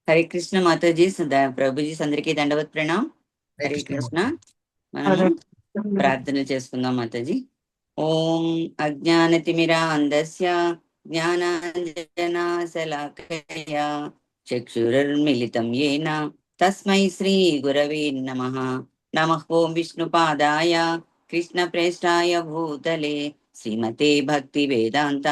హరే కృష్ణ మాతాజీ ప్రభుజీ అందరికీ దండవత్ ప్రణామ్. హరే కృష్ణ. మనము ప్రార్థన చేసుకుందాం మాతాజీ. ఓం అజ్ఞానతిమిరాంధస్య జ్ఞానాంజనాశలాకయా చక్షురుర్మిలితం యేన తస్మై శ్రీ గురవే నమః. నమః ఓం విష్ణుపాదాయ కృష్ణ ప్రేష్టాయ భూతలే శ్రీమతే భక్తి వేదాంత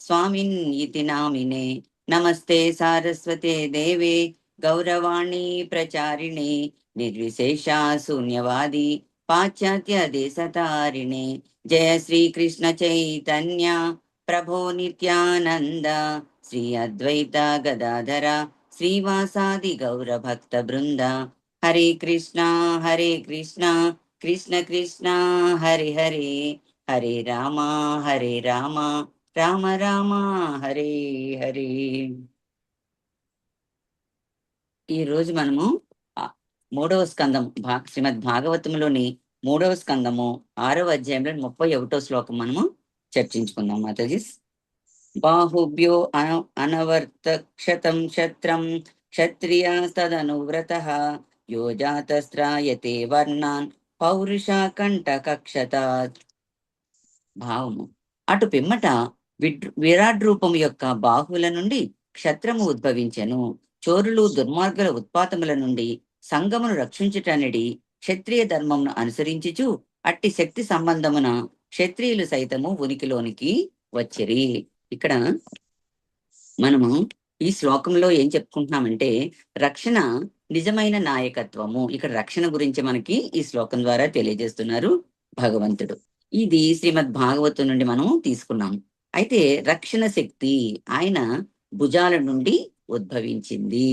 స్వామిన్ ఇతి నామినే. నమస్తే సారస్వతే దేవే గౌరవాణి ప్రచారిణే నిర్విశేష శూన్యవాది పాశ్చాత్య దేశతారిణే. జయ శ్రీ కృష్ణ చైతన్య ప్రభో నిత్యానంద శ్రీ అద్వైత గదాధర శ్రీవాసాది గౌర భక్త బృంద. హరే కృష్ణ కృష్ణ కృష్ణ హరే హరే, హరే రామ రామ రామ హరే హరే. ఈ రోజు మనము మూడవ స్కందం శ్రీమద్ భాగవతంలోని 3వ స్కందము 6వ అధ్యాయంలో 31వ శ్లోకం మనము చర్చించుకుందాం మాతాజీ. బాహుభ్యో అనవర్త క్షతం శత్రం క్షత్రియా తదనువ్రతః యో జాతస్త్రాయతే వర్ణాన్ పౌరుష కంఠకక్షతాత్. భావము: అటు పిమ్మట విరాట్ రూపము యొక్క బాహువుల నుండి క్షత్రము ఉద్భవించెను. చోరులు దుర్మార్గుల ఉత్పాతముల నుండి సంగమును రక్షించుటనడి క్షత్రియ ధర్మమును అనుసరించుచు అట్టి శక్తి సంబంధమున క్షత్రియులు సైతము ఉనికిలోనికి వచ్చిరి. ఇక్కడ మనము ఈ శ్లోకంలో ఏం చెప్పుకుంటున్నామంటే రక్షణ నిజమైన నాయకత్వము. ఇక్కడ రక్షణ గురించి మనకి ఈ శ్లోకం ద్వారా తెలియజేస్తున్నారు భగవంతుడు. ఇది శ్రీమద్ భాగవతం నుండి మనం తీసుకున్నాము. అయితే రక్షణ శక్తి ఆయన భుజాల నుండి ఉద్భవించింది.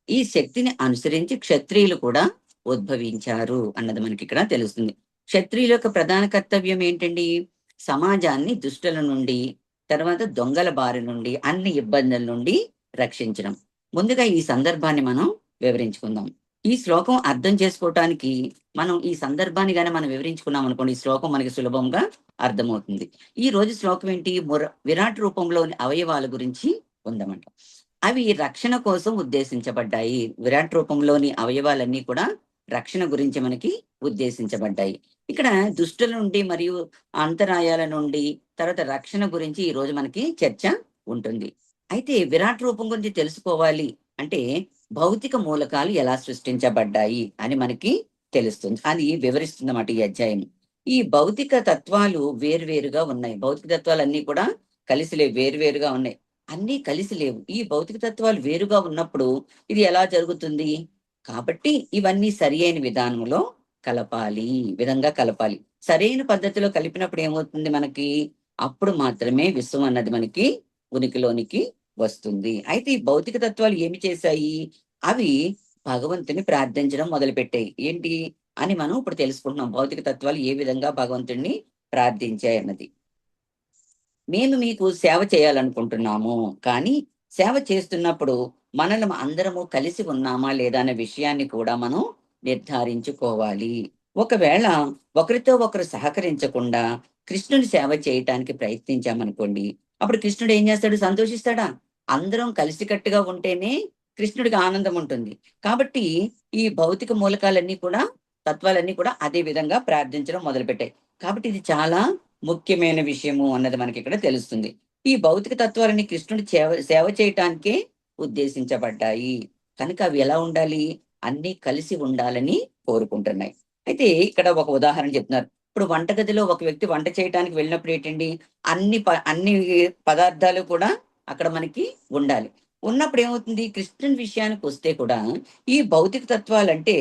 ఈ శక్తిని అనుసరించి క్షత్రియులు కూడా ఉద్భవించారు అన్నది మనకి ఇక్కడ తెలుస్తుంది. క్షత్రియుల యొక్క ప్రధాన కర్తవ్యం ఏంటండి? సమాజాన్ని దుష్టుల నుండి, తర్వాత దొంగల బారి నుండి, అన్ని ఇబ్బందుల నుండి రక్షించడం. ముందుగా ఈ సందర్భాన్ని మనం వివరించుకుందాం. ఈ శ్లోకం అర్థం చేసుకోవటానికి మనం ఈ సందర్భాన్ని గానీ మనం వివరించుకున్నాం అనుకోండి, ఈ శ్లోకం మనకి సులభంగా అర్థమవుతుంది. ఈ రోజు శ్లోకం ఏంటి? విరాట్ రూపంలోని అవయవాల గురించి ఉందన్నమాట. అవి రక్షణ కోసం ఉద్దేశించబడ్డాయి. విరాట్ రూపంలోని అవయవాలన్నీ కూడా రక్షణ గురించి మనకి ఉద్దేశించబడ్డాయి. ఇక్కడ దుష్టుల నుండి మరియు అంతరాయాల నుండి తర్వాత రక్షణ గురించి ఈ రోజు మనకి చర్చ ఉంటుంది. అయితే విరాట్ రూపం గురించి తెలుసుకోవాలి అంటే భౌతిక మూలకాలు ఎలా సృష్టించబడ్డాయి అని మనకి తెలుస్తుంది. అది వివరిస్తుంది అన్నమాట ఈ అధ్యాయం. ఈ భౌతిక తత్వాలు వేరువేరుగా ఉన్నాయి. భౌతిక తత్వాలన్నీ కూడా కలిసి లేవు, వేరువేరుగా ఉన్నాయి. అన్నీ కలిసి లేవు. ఈ భౌతిక తత్వాలు వేరుగా ఉన్నప్పుడు ఇది ఎలా జరుగుతుంది? కాబట్టి ఇవన్నీ సరి అయిన విధానంలో కలపాలి, విధంగా కలపాలి. సరైన పద్ధతిలో కలిపినప్పుడు ఏమవుతుంది మనకి? అప్పుడు మాత్రమే విశ్వం అన్నది మనకి ఉనికిలోనికి వస్తుంది. అయితే ఈ భౌతిక తత్వాలు ఏమి చేశాయి? అవి భగవంతుని ప్రార్థించడం మొదలుపెట్టాయి. ఏంటి అని మనం ఇప్పుడు తెలుసుకుంటున్నాం. భౌతిక తత్వాలు ఏ విధంగా భగవంతుడిని ప్రార్థించాయి అన్నది. మేము మీకు సేవ చేయాలనుకుంటున్నాము, కానీ సేవ చేస్తున్నప్పుడు మనల్ని అందరము కలిసి ఉన్నామా లేదా అనే విషయాన్ని కూడా మనం నిర్ధారించుకోవాలి. ఒకవేళ ఒకరితో ఒకరు సహకరించకుండా కృష్ణుని సేవ చేయటానికి ప్రయత్నించామనుకోండి, అప్పుడు కృష్ణుడు ఏం చేస్తాడు? సంతోషిస్తాడా? అందరం కలిసికట్టుగా ఉంటేనే కృష్ణుడికి ఆనందం ఉంటుంది. కాబట్టి ఈ భౌతిక మూలకాలన్నీ కూడా, తత్వాలన్నీ కూడా అదే విధంగా ప్రార్థించడం మొదలుపెట్టాయి. కాబట్టి ఇది చాలా ముఖ్యమైన విషయము అన్నది మనకి ఇక్కడ తెలుస్తుంది. ఈ భౌతిక తత్వాలని కృష్ణుడి సేవ చేయటానికే ఉద్దేశించబడ్డాయి. కనుక అవి ఎలా ఉండాలి? అన్ని కలిసి ఉండాలని కోరుకుంటున్నాయి. అయితే ఇక్కడ ఒక ఉదాహరణ చెప్తున్నారు. ఇప్పుడు వంటగదిలో ఒక వ్యక్తి వంట చేయడానికి వెళ్ళినప్పుడు ఏంటండి, అన్ని పదార్థాలు కూడా అక్కడ మనకి ఉండాలి. ఉన్నప్పుడు ఏమవుతుంది? కృష్ణుని విషయానికి వస్తే కూడా ఈ భౌతిక తత్వాలంటే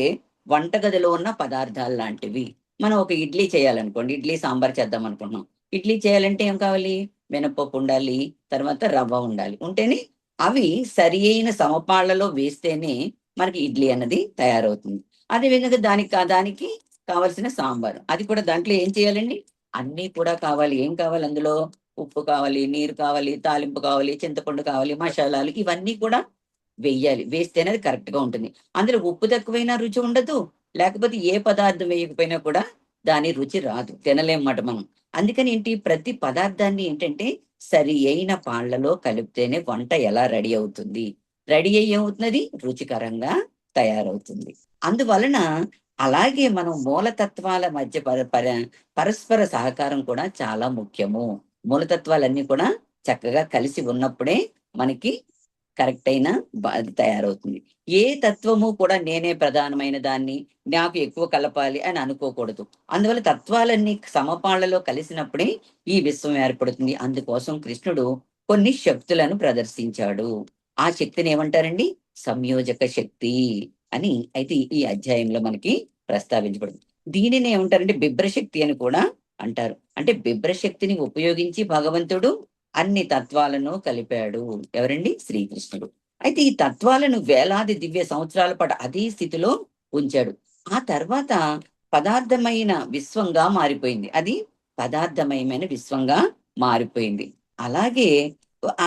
వంటగదిలో ఉన్న పదార్థాలు లాంటివి. మనం ఒక ఇడ్లీ చేయాలనుకోండి, ఇడ్లీ సాంబార్ చేద్దాం అనుకుంటున్నాం. ఇడ్లీ చేయాలంటే ఏం కావాలి? మినపప్పు ఉండాలి, తర్వాత రవ్వ ఉండాలి. ఉంటేనే అవి సరి అయిన సమపాళ్లలో వేస్తేనే మనకి ఇడ్లీ అన్నది తయారవుతుంది. అదేవిధంగా దానికి కావలసిన సాంబారు, అది కూడా దాంట్లో ఏం చేయాలండి? అన్నీ కూడా కావాలి. ఏం కావాలి అందులో? ఉప్పు కావాలి, నీరు కావాలి, తాలింపు కావాలి, చింతపండు కావాలి, మసాలాలు ఇవన్నీ కూడా వెయ్యాలి. వేస్తేనే అది కరెక్ట్ గా ఉంటుంది. అందులో ఉప్పు తక్కువైనా రుచి ఉండదు, లేకపోతే ఏ పదార్థం వేయకపోయినా కూడా దాని రుచి రాదు, తినలేమన్నమాట మనం. అందుకని ఏంటి, ప్రతి పదార్థాన్ని ఏంటంటే సరి అయిన పాళ్లలో కలిపితేనే వంట ఎలా రెడీ అవుతుంది రెడీ అయ్యి ఏమవుతున్నది, రుచికరంగా తయారవుతుంది. అందువలన అలాగే మనం మూలతత్వాల మధ్య పరస్పర సహకారం కూడా చాలా ముఖ్యము. మూలతత్వాలన్నీ కూడా చక్కగా కలిసి ఉన్నప్పుడే మనకి కరెక్ట్ అయిన అది తయారవుతుంది. ఏ తత్వము కూడా నేనే ప్రధానమైన దాన్ని, నాకు ఎక్కువ కలపాలి అని అనుకోకూడదు. అందువల్ల తత్వాలన్నీ సమపాళ్లలో కలిసినప్పుడే ఈ విశ్వం ఏర్పడుతుంది. అందుకోసం కృష్ణుడు కొన్ని శక్తులను ప్రదర్శించాడు. ఆ శక్తిని ఏమంటారండి, సంయోజక శక్తి అని అయితే ఈ అధ్యాయంలో మనకి ప్రస్తావించబడింది. దీనిని ఏమంటారంటే బిభ్రశక్తి అని కూడా అంటారు. అంటే బిభ్రశక్తిని ఉపయోగించి భగవంతుడు అన్ని తత్వాలను కలిపాడు. ఎవరండి, శ్రీకృష్ణుడు. అయితే ఈ తత్వాలను వేలాది దివ్య సంవత్సరాల పాటు అదే స్థితిలో ఉంచాడు. ఆ తర్వాత పదార్థమైన విశ్వంగా మారిపోయింది. అది పదార్థమయమైన విశ్వంగా మారిపోయింది. అలాగే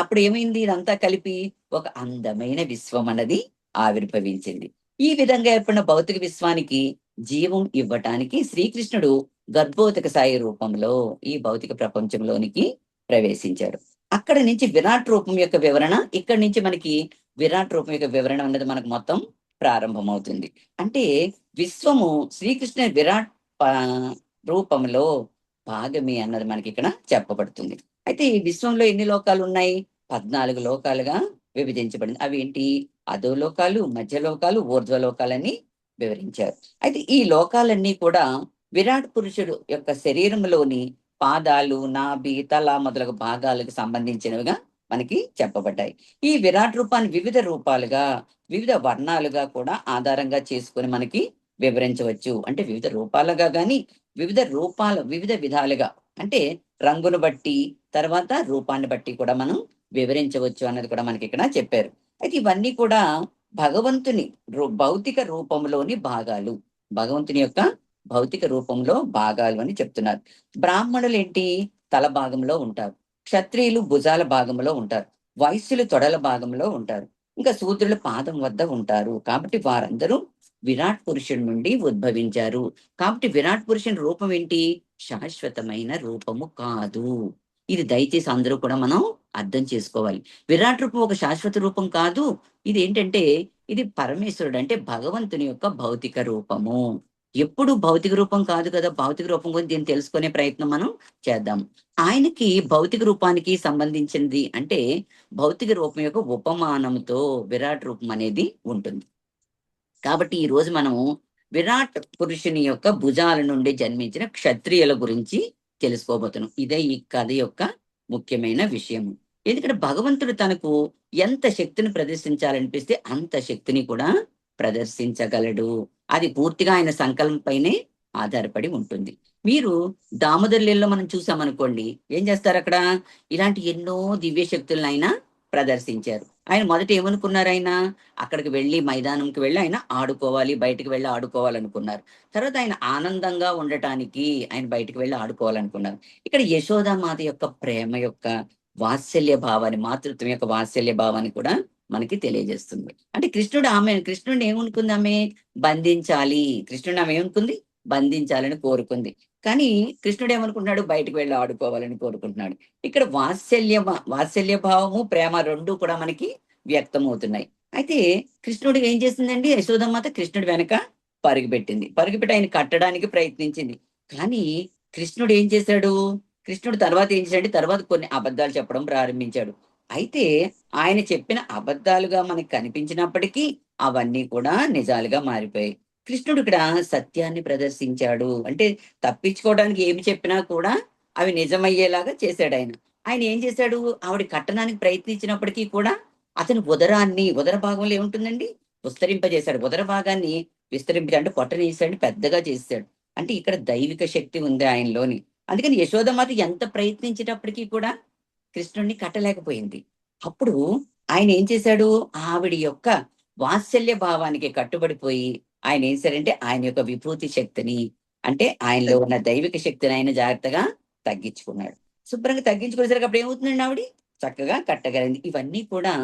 అప్పుడు ఏమైంది, ఇదంతా కలిపి ఒక అందమైన విశ్వం అన్నది ఆవిర్భవించింది. ఈ విధంగా ఏర్పడిన భౌతిక విశ్వానికి జీవం ఇవ్వటానికి శ్రీకృష్ణుడు గర్భోదక సాయి రూపంలో ఈ భౌతిక ప్రపంచంలోనికి ప్రవేశించాడు. అక్కడ నుంచి విరాట్ రూపం యొక్క వివరణ, ఇక్కడి నుంచి మనకి విరాట్ రూపం యొక్క వివరణ అన్నది మనకు మొత్తం ప్రారంభమవుతుంది. అంటే విశ్వము శ్రీకృష్ణ విరాట్ రూపంలో భాగమే అన్నది మనకి ఇక్కడ చెప్పబడుతుంది. అయితే ఈ విశ్వంలో ఎన్ని లోకాలు ఉన్నాయి, 14 లోకాలుగా విభజించబడింది. అవి ఏంటి, అధోలోకాలు, మధ్యలోకాలు, ఊర్ధ్వలోకాలని వివరించారు. అయితే ఈ లోకాలన్నీ కూడా విరాట్ పురుషుడు యొక్క శరీరంలోని పాదాలు, నాభి, తల మొదలగు భాగాలకు సంబంధించినవిగా మనకి చెప్పబడ్డాయి. ఈ విరాట్ రూపాన్ని వివిధ రూపాలుగా, వివిధ వర్ణాలుగా కూడా ఆధారంగా చేసుకొని మనకి వివరించవచ్చు. అంటే వివిధ రూపాలుగా గాని, వివిధ విధాలుగా, అంటే రంగును బట్టి, తర్వాత రూపాన్ని బట్టి కూడా మనం వివరించవచ్చు అన్నది కూడా మనకి ఇక్కడ చెప్పారు. అయితే ఇవన్నీ కూడా భగవంతుని భౌతిక రూపంలోని భాగాలు, భగవంతుని యొక్క భౌతిక రూపంలో భాగాలు అని చెప్తున్నారు. బ్రాహ్మణులు ఏంటి, తల భాగంలో ఉంటారు. క్షత్రియులు భుజాల భాగంలో ఉంటారు. వైశ్యులు తొడల భాగంలో ఉంటారు. ఇంకా శూద్రులు పాదం వద్ద ఉంటారు. కాబట్టి వారందరూ విరాట్ పురుషుడి నుండి ఉద్భవించారు. కాబట్టి విరాట్ పురుషుని రూపం ఏంటి, శాశ్వతమైన రూపము కాదు. ఇది దయచేసి అందరూ కూడా మనం అర్థం చేసుకోవాలి. విరాట్ రూపం ఒక శాశ్వత రూపం కాదు. ఇది ఏంటంటే ఇది పరమేశ్వరుడు, అంటే భగవంతుని యొక్క భౌతిక రూపము. ఎప్పుడు భౌతిక రూపం కాదు కదా, భౌతిక రూపం గురించి దీన్ని తెలుసుకునే ప్రయత్నం మనం చేద్దాం. ఆయనకి భౌతిక రూపానికి సంబంధించింది అంటే భౌతిక రూపం యొక్క ఉపమానంతో విరాట్ రూపం అనేది ఉంటుంది. కాబట్టి ఈ రోజు మనము విరాట్ పురుషుని యొక్క భుజాల నుండి జన్మించిన క్షత్రియుల గురించి తెలుసుకోబోతున్నాం. ఇదే ఈ కథ యొక్క ముఖ్యమైన విషయము. ఎందుకంటే భగవంతుడు తనకు ఎంత శక్తిని ప్రదర్శించాలనిపిస్తే అంత శక్తిని కూడా ప్రదర్శించగలడు. అది పూర్తిగా ఆయన సంకల్పంపైనే ఆధారపడి ఉంటుంది. మీరు దామోదరులలో మనం చూసామనుకోండి, ఏం చేస్తారు అక్కడ, ఇలాంటి ఎన్నో దివ్య శక్తులను ఆయన ప్రదర్శించారు. ఆయన మొదట ఏమనుకున్నారు, ఆయన అక్కడికి వెళ్ళి మైదానంకి వెళ్ళి ఆయన ఆడుకోవాలి, బయటకు వెళ్ళి ఆడుకోవాలనుకున్నారు. తర్వాత ఆయన ఆనందంగా ఉండటానికి ఆయన బయటకు వెళ్ళి ఆడుకోవాలనుకున్నారు. ఇక్కడ యశోదామాత యొక్క ప్రేమ యొక్క వాత్సల్య భావాన్ని, మాతృత్వం యొక్క వాత్సల్య భావాన్ని కూడా మనకి తెలియజేస్తుంది. అంటే కృష్ణుడు ఏమనుకుంది, ఆమె బంధించాలి, కృష్ణుడు ఆమె ఏమనుకుంది, బంధించాలని కోరుకుంది. కానీ కృష్ణుడు ఏమనుకుంటున్నాడు, బయటకు వెళ్ళి ఆడుకోవాలని కోరుకుంటున్నాడు. ఇక్కడ వాత్సల్య భావము, ప్రేమ రెండు కూడా మనకి వ్యక్తమవుతున్నాయి. అయితే కృష్ణుడు ఏం చేసిందండి, యశోదమాత కృష్ణుడి వెనక పరుగుపెట్టి ఆయన కట్టడానికి ప్రయత్నించింది. కానీ కృష్ణుడు ఏం చేశాడు, కృష్ణుడు తర్వాత ఏం చేశాడు, తర్వాత కొన్ని అబద్ధాలు చెప్పడం ప్రారంభించాడు. అయితే ఆయన చెప్పిన అబద్ధాలుగా మనకి కనిపించినప్పటికీ అవన్నీ కూడా నిజాలుగా మారిపోయాయి. కృష్ణుడు ఇక్కడ సత్యాన్ని ప్రదర్శించాడు. అంటే తప్పించుకోవడానికి ఏమి చెప్పినా కూడా అవి నిజమయ్యేలాగా చేశాడు ఆయన. ఆయన ఏం చేశాడు, ఆవిడ కట్టడానికి ప్రయత్నించినప్పటికీ కూడా అతని ఉదర భాగంలో ఏముంటుందండి, విస్తరింపజేశాడు. ఉదర భాగాన్ని అంటే పొట్టనేసాడు, పెద్దగా చేశాడు. అంటే ఇక్కడ దైవిక శక్తి ఉంది ఆయనలోని. అందుకని యశోదమాత ఎంత ప్రయత్నించేటప్పటికీ కూడా కృష్ణుడిని కట్టలేకపోయింది. అప్పుడు ఆయన ఏం చేశాడు, ఆవిడ యొక్క వాత్సల్య భావానికి కట్టుబడిపోయి ఆయన ఏం చేశారంటే ఆయన యొక్క విభూతి శక్తిని, అంటే ఆయనలో ఉన్న దైవిక శక్తిని ఆయన జాగ్రత్తగా తగ్గించుకున్నాడు. శుభ్రంగా తగ్గించుకునేసరికి అప్పుడు ఏమవుతుందండి, ఆవిడ చక్కగా కట్టగలిగింది. ఇవన్నీ కూడా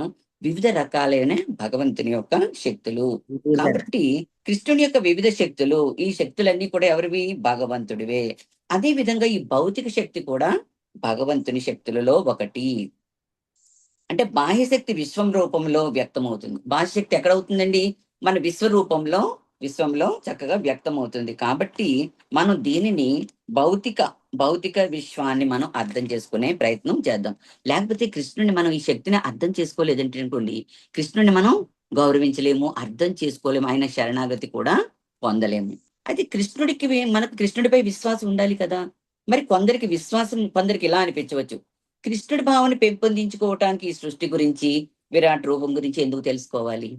వివిధ రకాలైన భగవంతుని యొక్క శక్తులు. కాబట్టి కృష్ణుని యొక్క వివిధ శక్తులు, ఈ శక్తులన్నీ కూడా ఎవరివి, భగవంతుడివే. అదే విధంగా ఈ భౌతిక శక్తి కూడా భగవంతుని శక్తులలో ఒకటి. అంటే బాహ్యశక్తి విశ్వం రూపంలో వ్యక్తమవుతుంది. బాహ్యశక్తి ఎక్కడ అవుతుందండి? మన విశ్వంలో చక్కగా వ్యక్తమవుతుంది. కాబట్టి మనం దీనిని భౌతిక భౌతిక విశ్వాన్ని మనం అర్థం చేసుకునే ప్రయత్నం చేద్దాం. లేకపోతే కృష్ణుడిని మనం ఈ శక్తిని అర్థం చేసుకోలేదంటే అనుకోండి, కృష్ణుడిని మనం గౌరవించలేము, అర్థం చేసుకోలేము, ఆయన శరణాగతి కూడా పొందలేము. అయితే మనకు కృష్ణుడిపై విశ్వాసం ఉండాలి కదా! మరి కొందరికి విశ్వాసం, కొందరికి ఇలా అనిపించవచ్చు. కృష్ణుడి భావన పెంపొందించుకోవటానికి ఈ సృష్టి గురించి, విరాట్ రూపం గురించి ఎందుకు తెలుసుకోవాలి?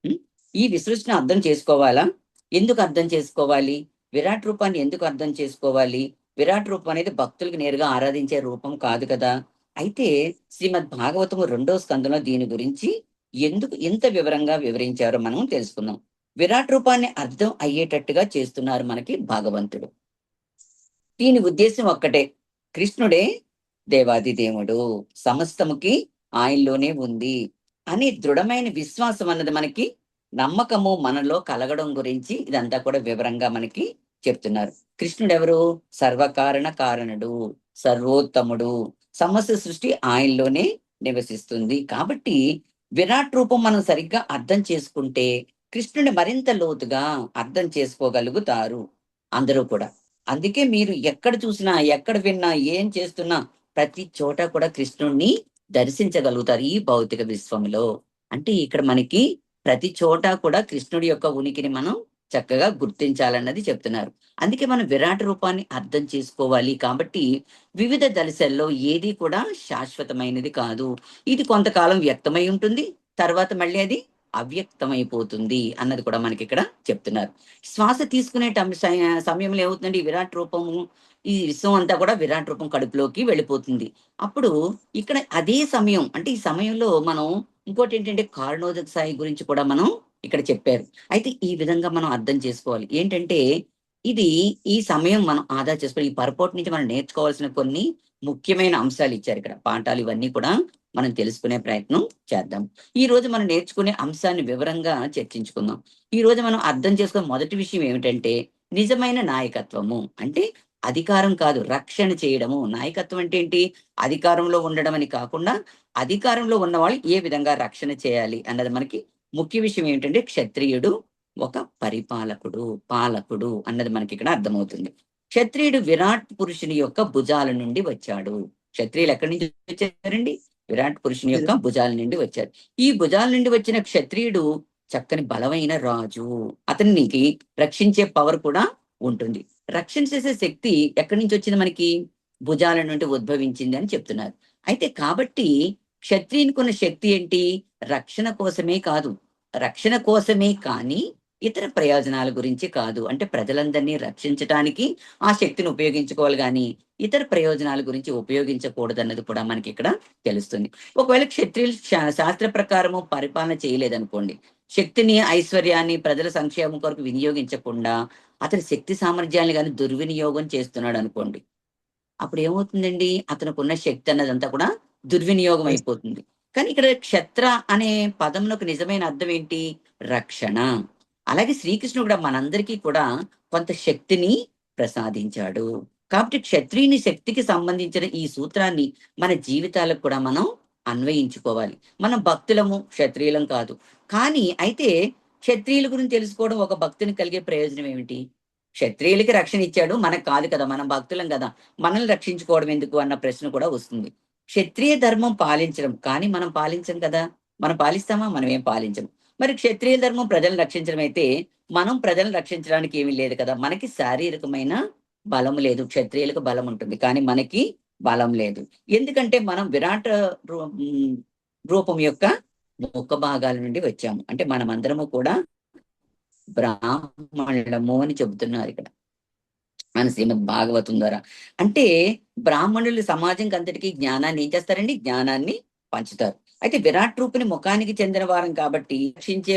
ఉం? ఈ విసృష్టిని అర్థం చేసుకోవాలా? ఎందుకు అర్థం చేసుకోవాలి? విరాట్ రూపాన్ని ఎందుకు అర్థం చేసుకోవాలి? విరాట్ రూపం అనేది భక్తులకు నేరుగా ఆరాధించే రూపం కాదు కదా! అయితే శ్రీమద్ భాగవతము 2వ స్కందంలో దీని గురించి ఎందుకు ఇంత వివరంగా వివరించారో మనం తెలుసుకుందాం. విరాట్ రూపాన్ని అర్థం అయ్యేటట్టుగా చేస్తున్నారు మనకి భగవంతుడు. దీని ఉద్దేశం ఒక్కటే, కృష్ణుడే దేవాది దేవుడు, సమస్తముకి ఆయనలోనే ఉంది అని దృఢమైన విశ్వాసం అన్నది మనకి, నమ్మకము మనలో కలగడం గురించి ఇదంతా కూడా వివరంగా మనకి చెప్తున్నారు. కృష్ణుడు ఎవరు? సర్వకారణ కారణుడు, సర్వోత్తముడు, సమస్త సృష్టి ఆయనలోనే నివసిస్తుంది. కాబట్టి విరాట్ రూపం మనం సరిగ్గా అర్థం చేసుకుంటే కృష్ణుని మరింత లోతుగా అర్థం చేసుకోగలుగుతారు అందరూ కూడా. అందుకే మీరు ఎక్కడ చూసినా, ఎక్కడ విన్నా, ఏం చేస్తున్నా ప్రతి చోట కూడా కృష్ణుణ్ణి దర్శించగలుగుతారు ఈ భౌతిక విశ్వంలో. అంటే ఇక్కడ మనకి ప్రతి చోట కూడా కృష్ణుడి యొక్క ఉనికిని మనం చక్కగా గుర్తించాలన్నది చెప్తున్నారు. అందుకే మనం విరాట్ రూపాన్ని అర్థం చేసుకోవాలి. కాబట్టి వివిధ దశల్లో ఏది కూడా శాశ్వతమైనది కాదు. ఇది కొంతకాలం వ్యక్తమై ఉంటుంది, తర్వాత మళ్ళీ అది అవ్యక్తమైపోతుంది అన్నది కూడా మనకి ఇక్కడ చెప్తున్నారు. శ్వాస తీసుకునే సమయంలో ఏమవుతుందండి? ఈ విరాట్ రూపము, ఈ విశ్వం అంతా కూడా విరాట్ రూపం కడుపులోకి వెళ్ళిపోతుంది. అప్పుడు ఇక్కడ అదే సమయం, అంటే ఈ సమయంలో మనం ఇంకోటి ఏంటంటే కారణోదక సాయి గురించి కూడా మనం ఇక్కడ చెప్పారు. అయితే ఈ విధంగా మనం అర్థం చేసుకోవాలి. ఏంటంటే ఇది, ఈ సమయం మనం ఆదా చేసుకోవాలి. ఈ పరపోటు నుంచి మనం నేర్చుకోవాల్సిన కొన్ని ముఖ్యమైన అంశాలు ఇచ్చారు ఇక్కడ. పాఠాలు ఇవన్నీ కూడా మనం తెలుసుకునే ప్రయత్నం చేద్దాం. ఈ రోజు మనం నేర్చుకునే అంశాన్ని వివరంగా చర్చించుకుందాం. ఈ రోజు మనం అర్థం చేసుకునే మొదటి విషయం ఏమిటంటే, నిజమైన నాయకత్వము అంటే అధికారం కాదు, రక్షణ చేయడము. నాయకత్వం అంటే ఏంటి? అధికారంలో ఉండడం అని కాకుండా, అధికారంలో ఉన్న వాళ్ళు ఏ విధంగా రక్షణ చేయాలి అన్నది మనకి ముఖ్య విషయం. ఏంటంటే క్షత్రియుడు ఒక పరిపాలకుడు, పాలకుడు అన్నది మనకి ఇక్కడ అర్థమవుతుంది. క్షత్రియుడు విరాట్ పురుషుని యొక్క భుజాల నుండి వచ్చాడు. క్షత్రియులు ఎక్కడి నుంచి వచ్చారండి? విరాట్ పురుషుని యొక్క భుజాల నుండి వచ్చారు. ఈ భుజాల నుండి వచ్చిన క్షత్రియుడు చక్కని బలమైన రాజు. అతనికి రక్షించే పవర్ కూడా ఉంటుంది. రక్షణ చేసే శక్తి ఎక్కడి నుంచి వచ్చింది? మనకి భుజాల నుండి ఉద్భవించింది అని చెప్తున్నారు. అయితే కాబట్టి క్షత్రియునికి ఉన్న శక్తి ఏంటి? రక్షణ కోసమే కాదు, రక్షణ కోసమే కానీ ఇతర ప్రయోజనాల గురించి కాదు. అంటే ప్రజలందరినీ రక్షించటానికి ఆ శక్తిని ఉపయోగించుకోవాలి, కానీ ఇతర ప్రయోజనాల గురించి ఉపయోగించకూడదు అన్నది కూడా మనకి ఇక్కడ తెలుస్తుంది. ఒకవేళ క్షత్రియులు శాస్త్ర ప్రకారము పరిపాలన చేయలేదనుకోండి, శక్తిని, ఐశ్వర్యాన్ని ప్రజల సంక్షేమం కొరకు వినియోగించకుండా అతని శక్తి సామర్థ్యాన్ని కానీ దుర్వినియోగం చేస్తున్నాడు అనుకోండి, అప్పుడు ఏమవుతుందండి? అతనికి ఉన్న శక్తి అన్నదంతా కూడా దుర్వినియోగం అయిపోతుంది. కానీ ఇక్కడ క్షత్ర అనే పదంలోకి నిజమైన అర్థం ఏంటి? రక్షణ. అలాగే శ్రీకృష్ణుడు కూడా మనందరికీ కూడా కొంత శక్తిని ప్రసాదించాడు. కాబట్టి క్షత్రియుని శక్తికి సంబంధించిన ఈ సూత్రాన్ని మన జీవితాలకు కూడా మనం అన్వయించుకోవాలి. మనం భక్తులము, క్షత్రియులం కాదు. కానీ అయితే క్షత్రియుల గురించి తెలుసుకోవడం ఒక భక్తుని కలిగే ప్రయోజనం ఏమిటి? క్షత్రియులకి రక్షణ ఇచ్చాడు, మనకు కాదు కదా, మనం భక్తులం కదా, మనల్ని రక్షించుకోవడం ఎందుకు అన్న ప్రశ్న కూడా వస్తుంది. క్షత్రియ ధర్మం పాలించడం, కానీ మనం పాలించం కదా. మనం పాలిస్తామా? మనం ఏం పాలించం. మరి క్షత్రియ ధర్మం ప్రజలను రక్షించడం అయితే మనం ప్రజలను రక్షించడానికి ఏమీ లేదు కదా. మనకి శారీరకమైన బలం లేదు, క్షత్రియులకు బలం ఉంటుంది, కానీ మనకి బలం లేదు. ఎందుకంటే మనం విరాట్ రూపం యొక్క ముఖ భాగాల నుండి వచ్చాము. అంటే మనమందరము కూడా బ్రాహ్మణులము అని చెబుతున్నారు ఇక్కడ మన శ్రీమద్ భాగవతం ద్వారా. అంటే బ్రాహ్మణులు సమాజంకి అంతటికీ జ్ఞానాన్ని ఏం చేస్తారండి? జ్ఞానాన్ని పంచుతారు. అయితే విరాట్ రూపుని ముఖానికి చెందిన వారం కాబట్టి రక్షించే,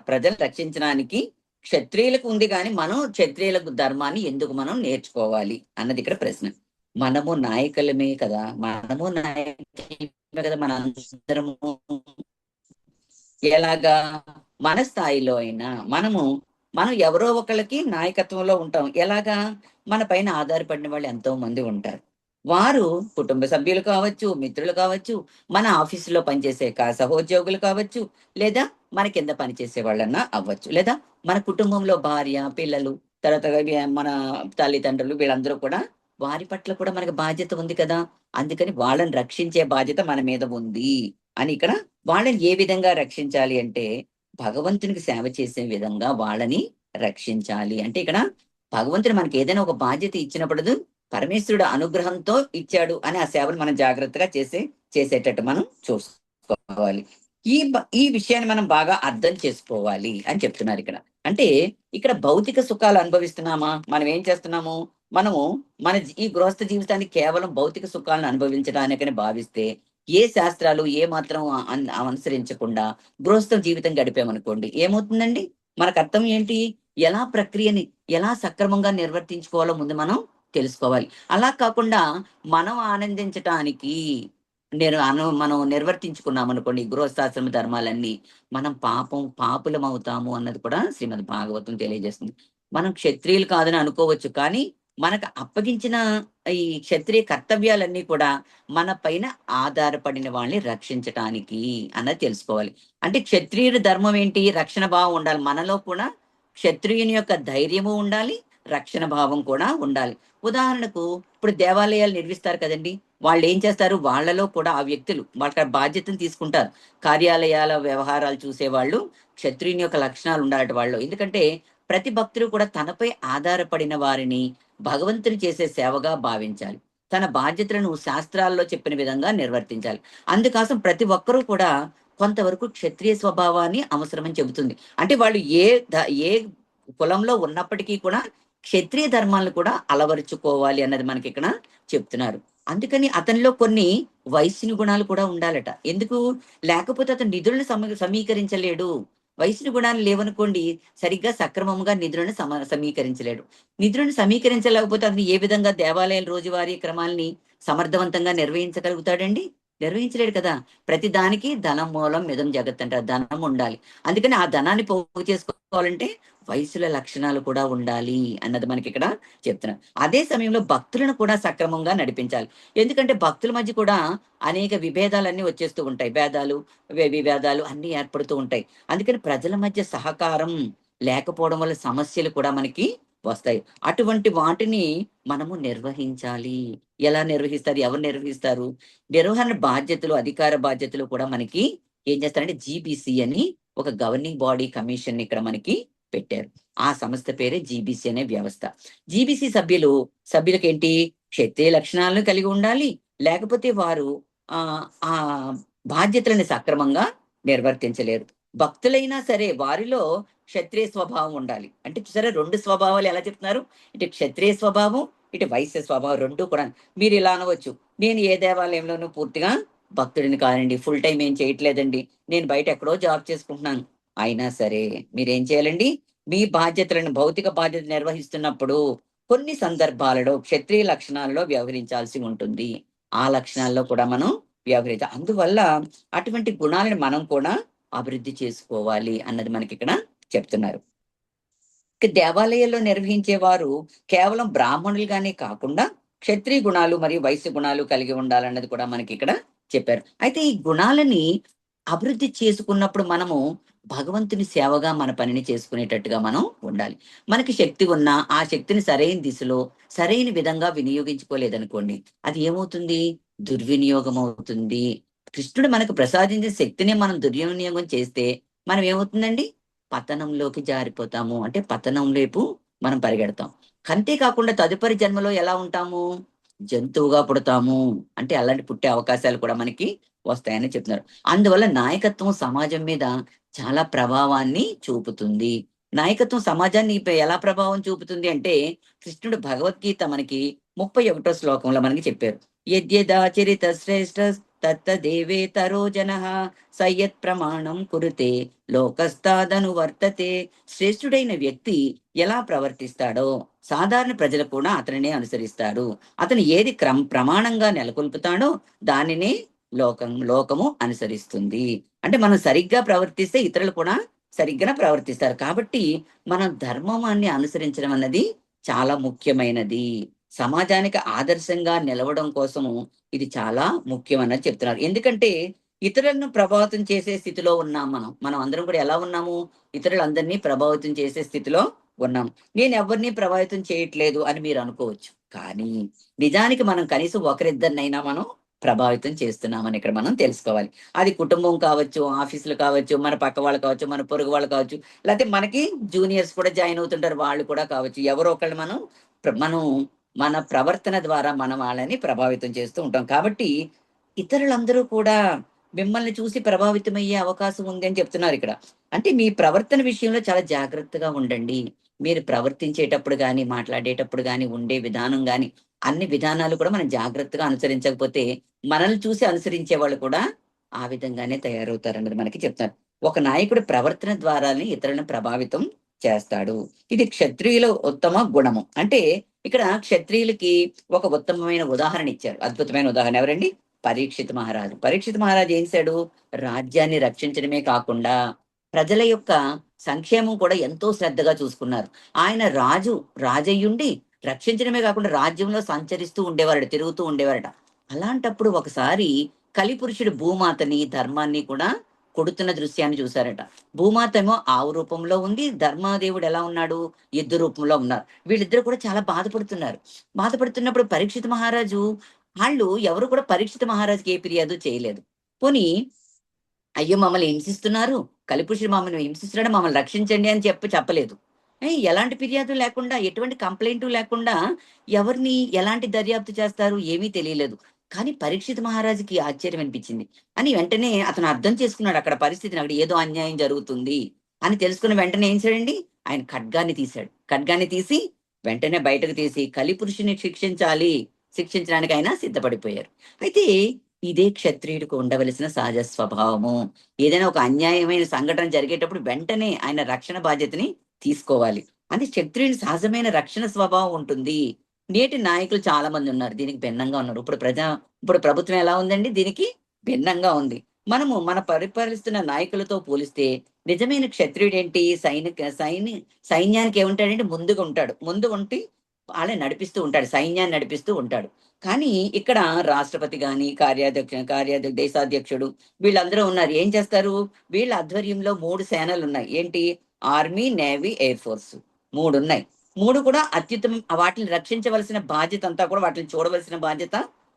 ప్రజలు రక్షించడానికి క్షత్రియులకు ఉంది, కానీ మనం క్షత్రియులకు ధర్మాన్ని ఎందుకు మనం నేర్చుకోవాలి అన్నది ఇక్కడ ప్రశ్న. మనము నాయకులమే కదా, మనము నాయకులమే కదా, మన అందరము ఎలాగా? మన స్థాయిలో అయినా మనం ఎవరో ఒకళ్ళకి నాయకత్వంలో ఉంటాం. ఎలాగా? మన పైన ఆధారపడిన వాళ్ళు ఎంతో మంది ఉంటారు. వారు కుటుంబ సభ్యులు కావచ్చు, మిత్రులు కావచ్చు, మన ఆఫీసులో పనిచేసే సహోద్యోగులు కావచ్చు, లేదా మన కింద పనిచేసే వాళ్ళన్నా అవ్వచ్చు. లేదా మన కుటుంబంలో భార్య, పిల్లలు, తర్వాత మన తల్లిదండ్రులు వీళ్ళందరూ కూడా వారి పట్ల కూడా మనకు బాధ్యత ఉంది కదా! అందుకని వాళ్ళని రక్షించే బాధ్యత మన మీద ఉంది అని ఇక్కడ వాళ్ళని ఏ విధంగా రక్షించాలి అంటే, భగవంతునికి సేవ చేసే విధంగా వాళ్ళని రక్షించాలి. అంటే ఇక్కడ భగవంతుడు మనకి ఏదైనా ఒక బాధ్యత ఇచ్చినప్పుడు పరమేశ్వరుడు అనుగ్రహంతో ఇచ్చాడు అని ఆ సేవను మనం జాగ్రత్తగా చేసేటట్టు మనం చూసుకోవాలి. ఈ విషయాన్ని మనం బాగా అర్థం చేసుకోవాలి అని చెప్తున్నారు ఇక్కడ. అంటే ఇక్కడ భౌతిక సుఖాలు అనుభవిస్తున్నామా? మనం ఏం చేస్తున్నాము? మనము ఈ గృహస్థ జీవితాన్ని కేవలం భౌతిక సుఖాలను అనుభవించడానికని భావిస్తే, ఏ శాస్త్రాలు ఏ మాత్రం అనుసరించకుండా గృహస్థ జీవితం గడిపామనుకోండి, ఏమవుతుందండి? మనకు అర్థం ఏంటి? ప్రక్రియని ఎలా సక్రమంగా నిర్వర్తించుకోవాలో ముందు మనం తెలుసుకోవాలి. అలా కాకుండా మనం ఆనందించటానికి మనం నిర్వర్తించుకున్నామనుకోండి గృహస్థాశ్రమ ధర్మాలన్నీ, మనం పాపులమవుతాము అన్నది కూడా శ్రీమద్ భాగవతం తెలియజేస్తుంది. మనం క్షత్రియులు కాదని అనుకోవచ్చు. కానీ మనకు అప్పగించిన ఈ క్షత్రియ కర్తవ్యాలన్నీ కూడా మన పైన ఆధారపడిన వాళ్ళని రక్షించటానికి అన్నది తెలుసుకోవాలి. అంటే క్షత్రియుడి ధర్మం ఏంటి? రక్షణ భావం ఉండాలి. మనలో కూడా క్షత్రియుని యొక్క ధైర్యము ఉండాలి, రక్షణ భావం కూడా ఉండాలి. ఉదాహరణకు ఇప్పుడు దేవాలయాలు నిర్మిస్తారు కదండీ! వాళ్ళేం చేస్తారు? వాళ్ళలో కూడా ఆ వ్యక్తులు వాళ్ళకి ఆ బాధ్యతను తీసుకుంటారు. కార్యాలయాల వ్యవహారాలు చూసేవాళ్ళు క్షత్రియుని యొక్క లక్షణాలు ఉండాలట వాళ్ళలో. ఎందుకంటే ప్రతి భక్తుడు కూడా తనపై ఆధారపడిన వారిని భగవంతుని చేసే సేవగా భావించాలి. తన బాధ్యతలను శాస్త్రాల్లో చెప్పిన విధంగా నిర్వర్తించాలి. అందుకోసం ప్రతి ఒక్కరూ కూడా కొంతవరకు క్షత్రియ స్వభావాన్ని అవసరమని చెబుతుంది. అంటే వాళ్ళు ఏ కులంలో ఉన్నప్పటికీ కూడా క్షత్రియ ధర్మాలను కూడా అలవరుచుకోవాలి అన్నది మనకిక్కడ చెప్తున్నారు. అందుకని అతనిలో కొన్ని వైశ్యుని గుణాలు కూడా ఉండాలట. ఎందుకు? లేకపోతే అతను నిధులను సమీకరించలేడు. వైశ్యుని గుణాలు లేవనుకోండి, సరిగ్గా సక్రమంగా నిధులను సమీకరించలేడు. నిధులను సమీకరించలేకపోతే అతను ఏ విధంగా దేవాలయాల రోజువారీ క్రమాల్ని సమర్థవంతంగా నిర్వహించగలుగుతాడండి? నిర్వహించలేడు కదా! ప్రతి దానికి ధనం మూలం మిదం జగత్ అంటారు. ధనం ఉండాలి. అందుకని ఆ ధనాన్ని పోగు చేసుకోవాలంటే వయసుల లక్షణాలు కూడా ఉండాలి అన్నది మనకిక్కడ చెప్తున్నారు. అదే సమయంలో భక్తులను కూడా సక్రమంగా నడిపించాలి. ఎందుకంటే భక్తుల మధ్య కూడా అనేక విభేదాలన్నీ వచ్చేస్తూ ఉంటాయి. భేదాలు, విభేదాలు అన్నీ ఏర్పడుతూ ఉంటాయి. అందుకని ప్రజల మధ్య సహకారం లేకపోవడం వల్ల సమస్యలు కూడా మనకి వస్తాయి. అటువంటి వాటిని మనము నిర్వహించాలి. ఎలా నిర్వహిస్తారు? ఎవరు నిర్వహిస్తారు? నిర్వహణ బాధ్యతలు, అధికార బాధ్యతలు కూడా మనకి ఏం చేస్తారంటే జీబీసీ అని ఒక గవర్నింగ్ బాడీ కమిషన్ ఇక్కడ మనకి పెట్టారు. ఆ సంస్థ పేరే జీబీసీ అనే వ్యవస్థ. జీబీసీ సభ్యులకేంటి? క్షత్రియ లక్షణాలను కలిగి ఉండాలి. లేకపోతే వారు ఆ బాధ్యతలను సక్రమంగా నిర్వర్తించలేరు. భక్తులైనా సరే వారిలో క్షత్రియ స్వభావం ఉండాలి. అంటే చూసారా 2 స్వభావాలు ఎలా చెప్తున్నారు? ఇటు క్షత్రియ స్వభావం, ఇటు వైశ్య స్వభావం 2 కూడా. మీరు ఇలా అనవచ్చు, నేను ఏ దేవాలయంలోనూ పూర్తిగా భక్తుడిని కానండి. ఫుల్ టైం ఏం చేయట్లేదండి. నేను బయట ఎక్కడో జాబ్ చేసుకుంటున్నాను. అయినా సరే మీరేం చేయాలండి? మీ బాధ్యతలను భౌతిక బాధ్యత నిర్వహిస్తున్నప్పుడు కొన్ని సందర్భాలలో క్షత్రియ లక్షణాలలో వ్యవహరించాల్సి ఉంటుంది. ఆ లక్షణాల్లో కూడా మనం వ్యవహరించాలి. అందువల్ల అటువంటి గుణాలను మనం కూడా అభివృద్ధి చేసుకోవాలి అన్నది మనకిక్కడ చెప్తున్నారు. దేవాలయాల్లో నిర్వహించేవారు కేవలం బ్రాహ్మణులుగానే కాకుండా క్షత్రియ గుణాలు మరియు వైశ్య గుణాలు కలిగి ఉండాలన్నది కూడా మనకి ఇక్కడ చెప్పారు. అయితే ఈ గుణాలని అభివృద్ధి చేసుకున్నప్పుడు మనము భగవంతుని సేవగా మన పనిని చేసుకునేటట్టుగా మనం ఉండాలి. మనకి శక్తి ఉన్నా ఆ శక్తిని సరైన దిశలో సరైన విధంగా వినియోగించుకోలేదనుకోండి, అది ఏమవుతుంది? దుర్వినియోగం అవుతుంది. కృష్ణుడు మనకు ప్రసాదించిన శక్తిని మనం దుర్వినియోగం చేస్తే మనం ఏమవుతుందండి? పతనంలోకి జారిపోతాము. అంటే పతనం వైపు మనం పరిగెడతాం. అంతేకాకుండా తదుపరి జన్మలో ఎలా ఉంటాము? జంతువుగా పుడతాము. అంటే అలాంటి పుట్టే అవకాశాలు కూడా మనకి వస్తాయని చెప్తున్నారు. అందువల్ల నాయకత్వం సమాజం మీద చాలా ప్రభావాన్ని చూపుతుంది. నాయకత్వం సమాజాన్ని ఎలా ప్రభావం చూపుతుంది అంటే, కృష్ణుడు భగవద్గీత మనకి 31వ శ్లోకంలో మనకి చెప్పారు. యద్యదాచరిత శ్రేష్ఠ తత్తదేవేతరో జనః సయత్ ప్రమాణం కురుతే లోకస్తాదను వర్తతే. శ్రేష్ఠుడైన వ్యక్తి ఎలా ప్రవర్తిస్తాడో సాధారణ ప్రజలు కూడా అతనినే అనుసరిస్తారు. అతను ఏది ప్రమాణంగా నెలకొల్పుతాడో దానినే లోకము అనుసరిస్తుంది. అంటే మనం సరిగ్గా ప్రవర్తిస్తే ఇతరులు కూడా సరిగ్గా ప్రవర్తిస్తారు. కాబట్టి మనం ధర్మాన్ని అనుసరించడం అన్నది చాలా ముఖ్యమైనది. సమాజానికి ఆదర్శంగా నిలవడం కోసము ఇది చాలా ముఖ్యం అన్నది చెప్తున్నారు. ఎందుకంటే ఇతరులను ప్రభావితం చేసే స్థితిలో ఉన్నాం మనం. మనం అందరం కూడా ఎలా ఉన్నాము? ఇతరులందరినీ ప్రభావితం చేసే స్థితిలో ఉన్నాం. నేను ఎవరిని ప్రభావితం చేయట్లేదు అని మీరు అనుకోవచ్చు. కానీ నిజానికి మనం కనీసం ఒకరిద్దరినైనా మనం ప్రభావితం చేస్తున్నామని ఇక్కడ మనం తెలుసుకోవాలి. అది కుటుంబం కావచ్చు, ఆఫీసులు కావచ్చు, మన పక్క వాళ్ళు కావచ్చు, మన పొరుగు వాళ్ళు కావచ్చు, లేకపోతే మనకి జూనియర్స్ కూడా జాయిన్ అవుతుంటారు. వాళ్ళు కూడా కావచ్చు. ఎవరో ఒకళ్ళు మనం మన ప్రవర్తన ద్వారా మనం వాళ్ళని ప్రభావితం చేస్తూ ఉంటాం. కాబట్టి ఇతరులందరూ కూడా మిమ్మల్ని చూసి ప్రభావితమయ్యే అవకాశం ఉంది అని చెప్తున్నారు ఇక్కడ. అంటే మీ ప్రవర్తన విషయంలో చాలా జాగ్రత్తగా ఉండండి. మీరు ప్రవర్తించేటప్పుడు గాని, మాట్లాడేటప్పుడు గాని, ఉండే విధానం గాని, అన్ని విధానాలు కూడా మనం జాగ్రత్తగా అనుసరించకపోతే, మనల్ని చూసి అనుసరించే వాళ్ళు కూడా ఆ విధంగానే తయారవుతారన్నది మనకి చెప్తున్నారు. ఒక నాయకుడి ప్రవర్తన ద్వారానే ఇతరులను ప్రభావితం చేస్తాడు. ఇది క్షత్రియుల ఉత్తమ గుణము. అంటే ఇక్కడ క్షత్రియులకి ఒక ఉత్తమమైన ఉదాహరణ ఇచ్చారు. అద్భుతమైన ఉదాహరణ ఎవరండి? పరీక్షిత్ మహారాజు. పరీక్షిత్ మహారాజు ఏం చేశాడు? రాజ్యాన్ని రక్షించడమే కాకుండా ప్రజల యొక్క సంక్షేమం కూడా ఎంతో శ్రద్ధగా చూసుకున్నారు. ఆయన రాజయ్యుండి రక్షించడమే కాకుండా రాజ్యంలో సంచరిస్తూ ఉండేవారట, తిరుగుతూ ఉండేవారట. అలాంటప్పుడు ఒకసారి కలిపురుషుడు భూమాతని, ధర్మాన్ని కూడా కొడుతున్న దృశ్యాన్ని చూశారట. భూమాత ఏమో ఆవు రూపంలో ఉంది. ధర్మదేవుడు ఎలా ఉన్నాడు? ఎద్దు రూపంలో ఉన్నారు. వీళ్ళిద్దరూ కూడా చాలా బాధపడుతున్నారు. బాధపడుతున్నప్పుడు పరీక్షిత్ మహారాజు వాళ్ళు ఎవరు కూడా పరీక్షిత్ మహారాజుకి ఏ ఫిర్యాదు చేయలేదు. పోనీ అయ్యో! మమ్మల్ని హింసిస్తున్నారు. కలిపురుషుడు మమ్మల్ని హింసిస్తున్నాడు. మమ్మల్ని రక్షించండి అని చెప్పలేదు. ఎలాంటి ఫిర్యాదు లేకుండా, ఎటువంటి కంప్లెయింటు లేకుండా ఎవరిని ఎలాంటి దర్యాప్తు చేస్తారు ఏమీ తెలియలేదు. కానీ పరీక్షిత్ మహారాజుకి ఆశ్చర్యం అనిపించింది. అని వెంటనే అతను అర్థం చేసుకున్నాడు అక్కడ పరిస్థితిని. అక్కడ ఏదో అన్యాయం జరుగుతుంది అని తెలుసుకున్న వెంటనే ఏం చేశాడండి? ఆయన ఖడ్గాన్ని తీశాడు. ఖడ్గాన్ని తీసి వెంటనే బయటకు తీసి కలిపురుషుని శిక్షించడానికి ఆయన సిద్ధపడిపోయారు. అయితే ఇదే క్షత్రియుడికి ఉండవలసిన సహజ స్వభావము. ఏదైనా ఒక అన్యాయమైన సంఘటన జరిగేటప్పుడు వెంటనే ఆయన రక్షణ బాధ్యతని తీసుకోవాలి. అది క్షత్రియుని సహజమైన రక్షణ స్వభావం ఉంటుంది. నేటి నాయకులు చాలా మంది ఉన్నారు. దీనికి భిన్నంగా ఉన్నారు. ఇప్పుడు ప్రభుత్వం ఎలా ఉందండి? దీనికి భిన్నంగా ఉంది. మన పరిపాలిస్తున్న నాయకులతో పోలిస్తే నిజమైన క్షత్రియుడేంటి? సైన్యానికి ఏముంటాడంటే ముందుగా ఉంటాడు. ముందు ఉండి వాళ్ళని నడిపిస్తూ ఉంటాడు. సైన్యాన్ని నడిపిస్తూ ఉంటాడు. కానీ ఇక్కడ రాష్ట్రపతి గాని, దేశాధ్యక్షుడు వీళ్ళందరూ ఉన్నారు. ఏం చేస్తారు? వీళ్ళ ఆధ్వర్యంలో 3 సేనలున్నాయి. ఏంటి? ఆర్మీ, నేవీ, ఎయిర్ ఫోర్స్ 3 ఉన్నాయి. 3 కూడా అత్యుత్తమం. వాటిని రక్షించవలసిన బాధ్యత అంతా కూడా వాటిని చూడవలసిన బాధ్యత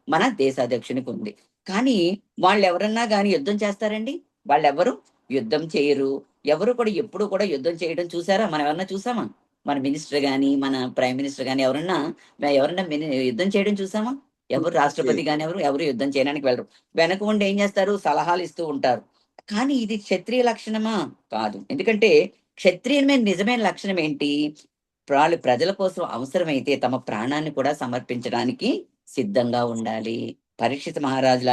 మన దేశాధ్యక్షునికి ఉంది. కానీ వాళ్ళెవరన్నా గాని యుద్ధం చేస్తారండి? వాళ్ళెవ్వరు యుద్ధం చేయరు. ఎవరు కూడా ఎప్పుడు కూడా యుద్ధం చేయడం చూసారా? మనం ఎవరన్నా చూసామా? మన మినిస్టర్ గాని, మన ప్రైమ్ మినిస్టర్ గాని ఎవరన్నా యుద్ధం చేయడం చూసామా? ఎవరు రాష్ట్రపతి గాని ఎవరు యుద్ధం చేయడానికి వెళ్ళరు. వెనక ఉండి ఏం చేస్తారు? సలహాలు ఇస్తూ ఉంటారు. కానీ ఇది క్షత్రియ లక్షణమా? కాదు. ఎందుకంటే క్షత్రియుని మీద నిజమైన లక్షణం ఏంటి? వాళ్ళు ప్రజల కోసం అవసరమైతే తమ ప్రాణాన్ని కూడా సమర్పించడానికి సిద్ధంగా ఉండాలి. పరీక్షిత్ మహారాజు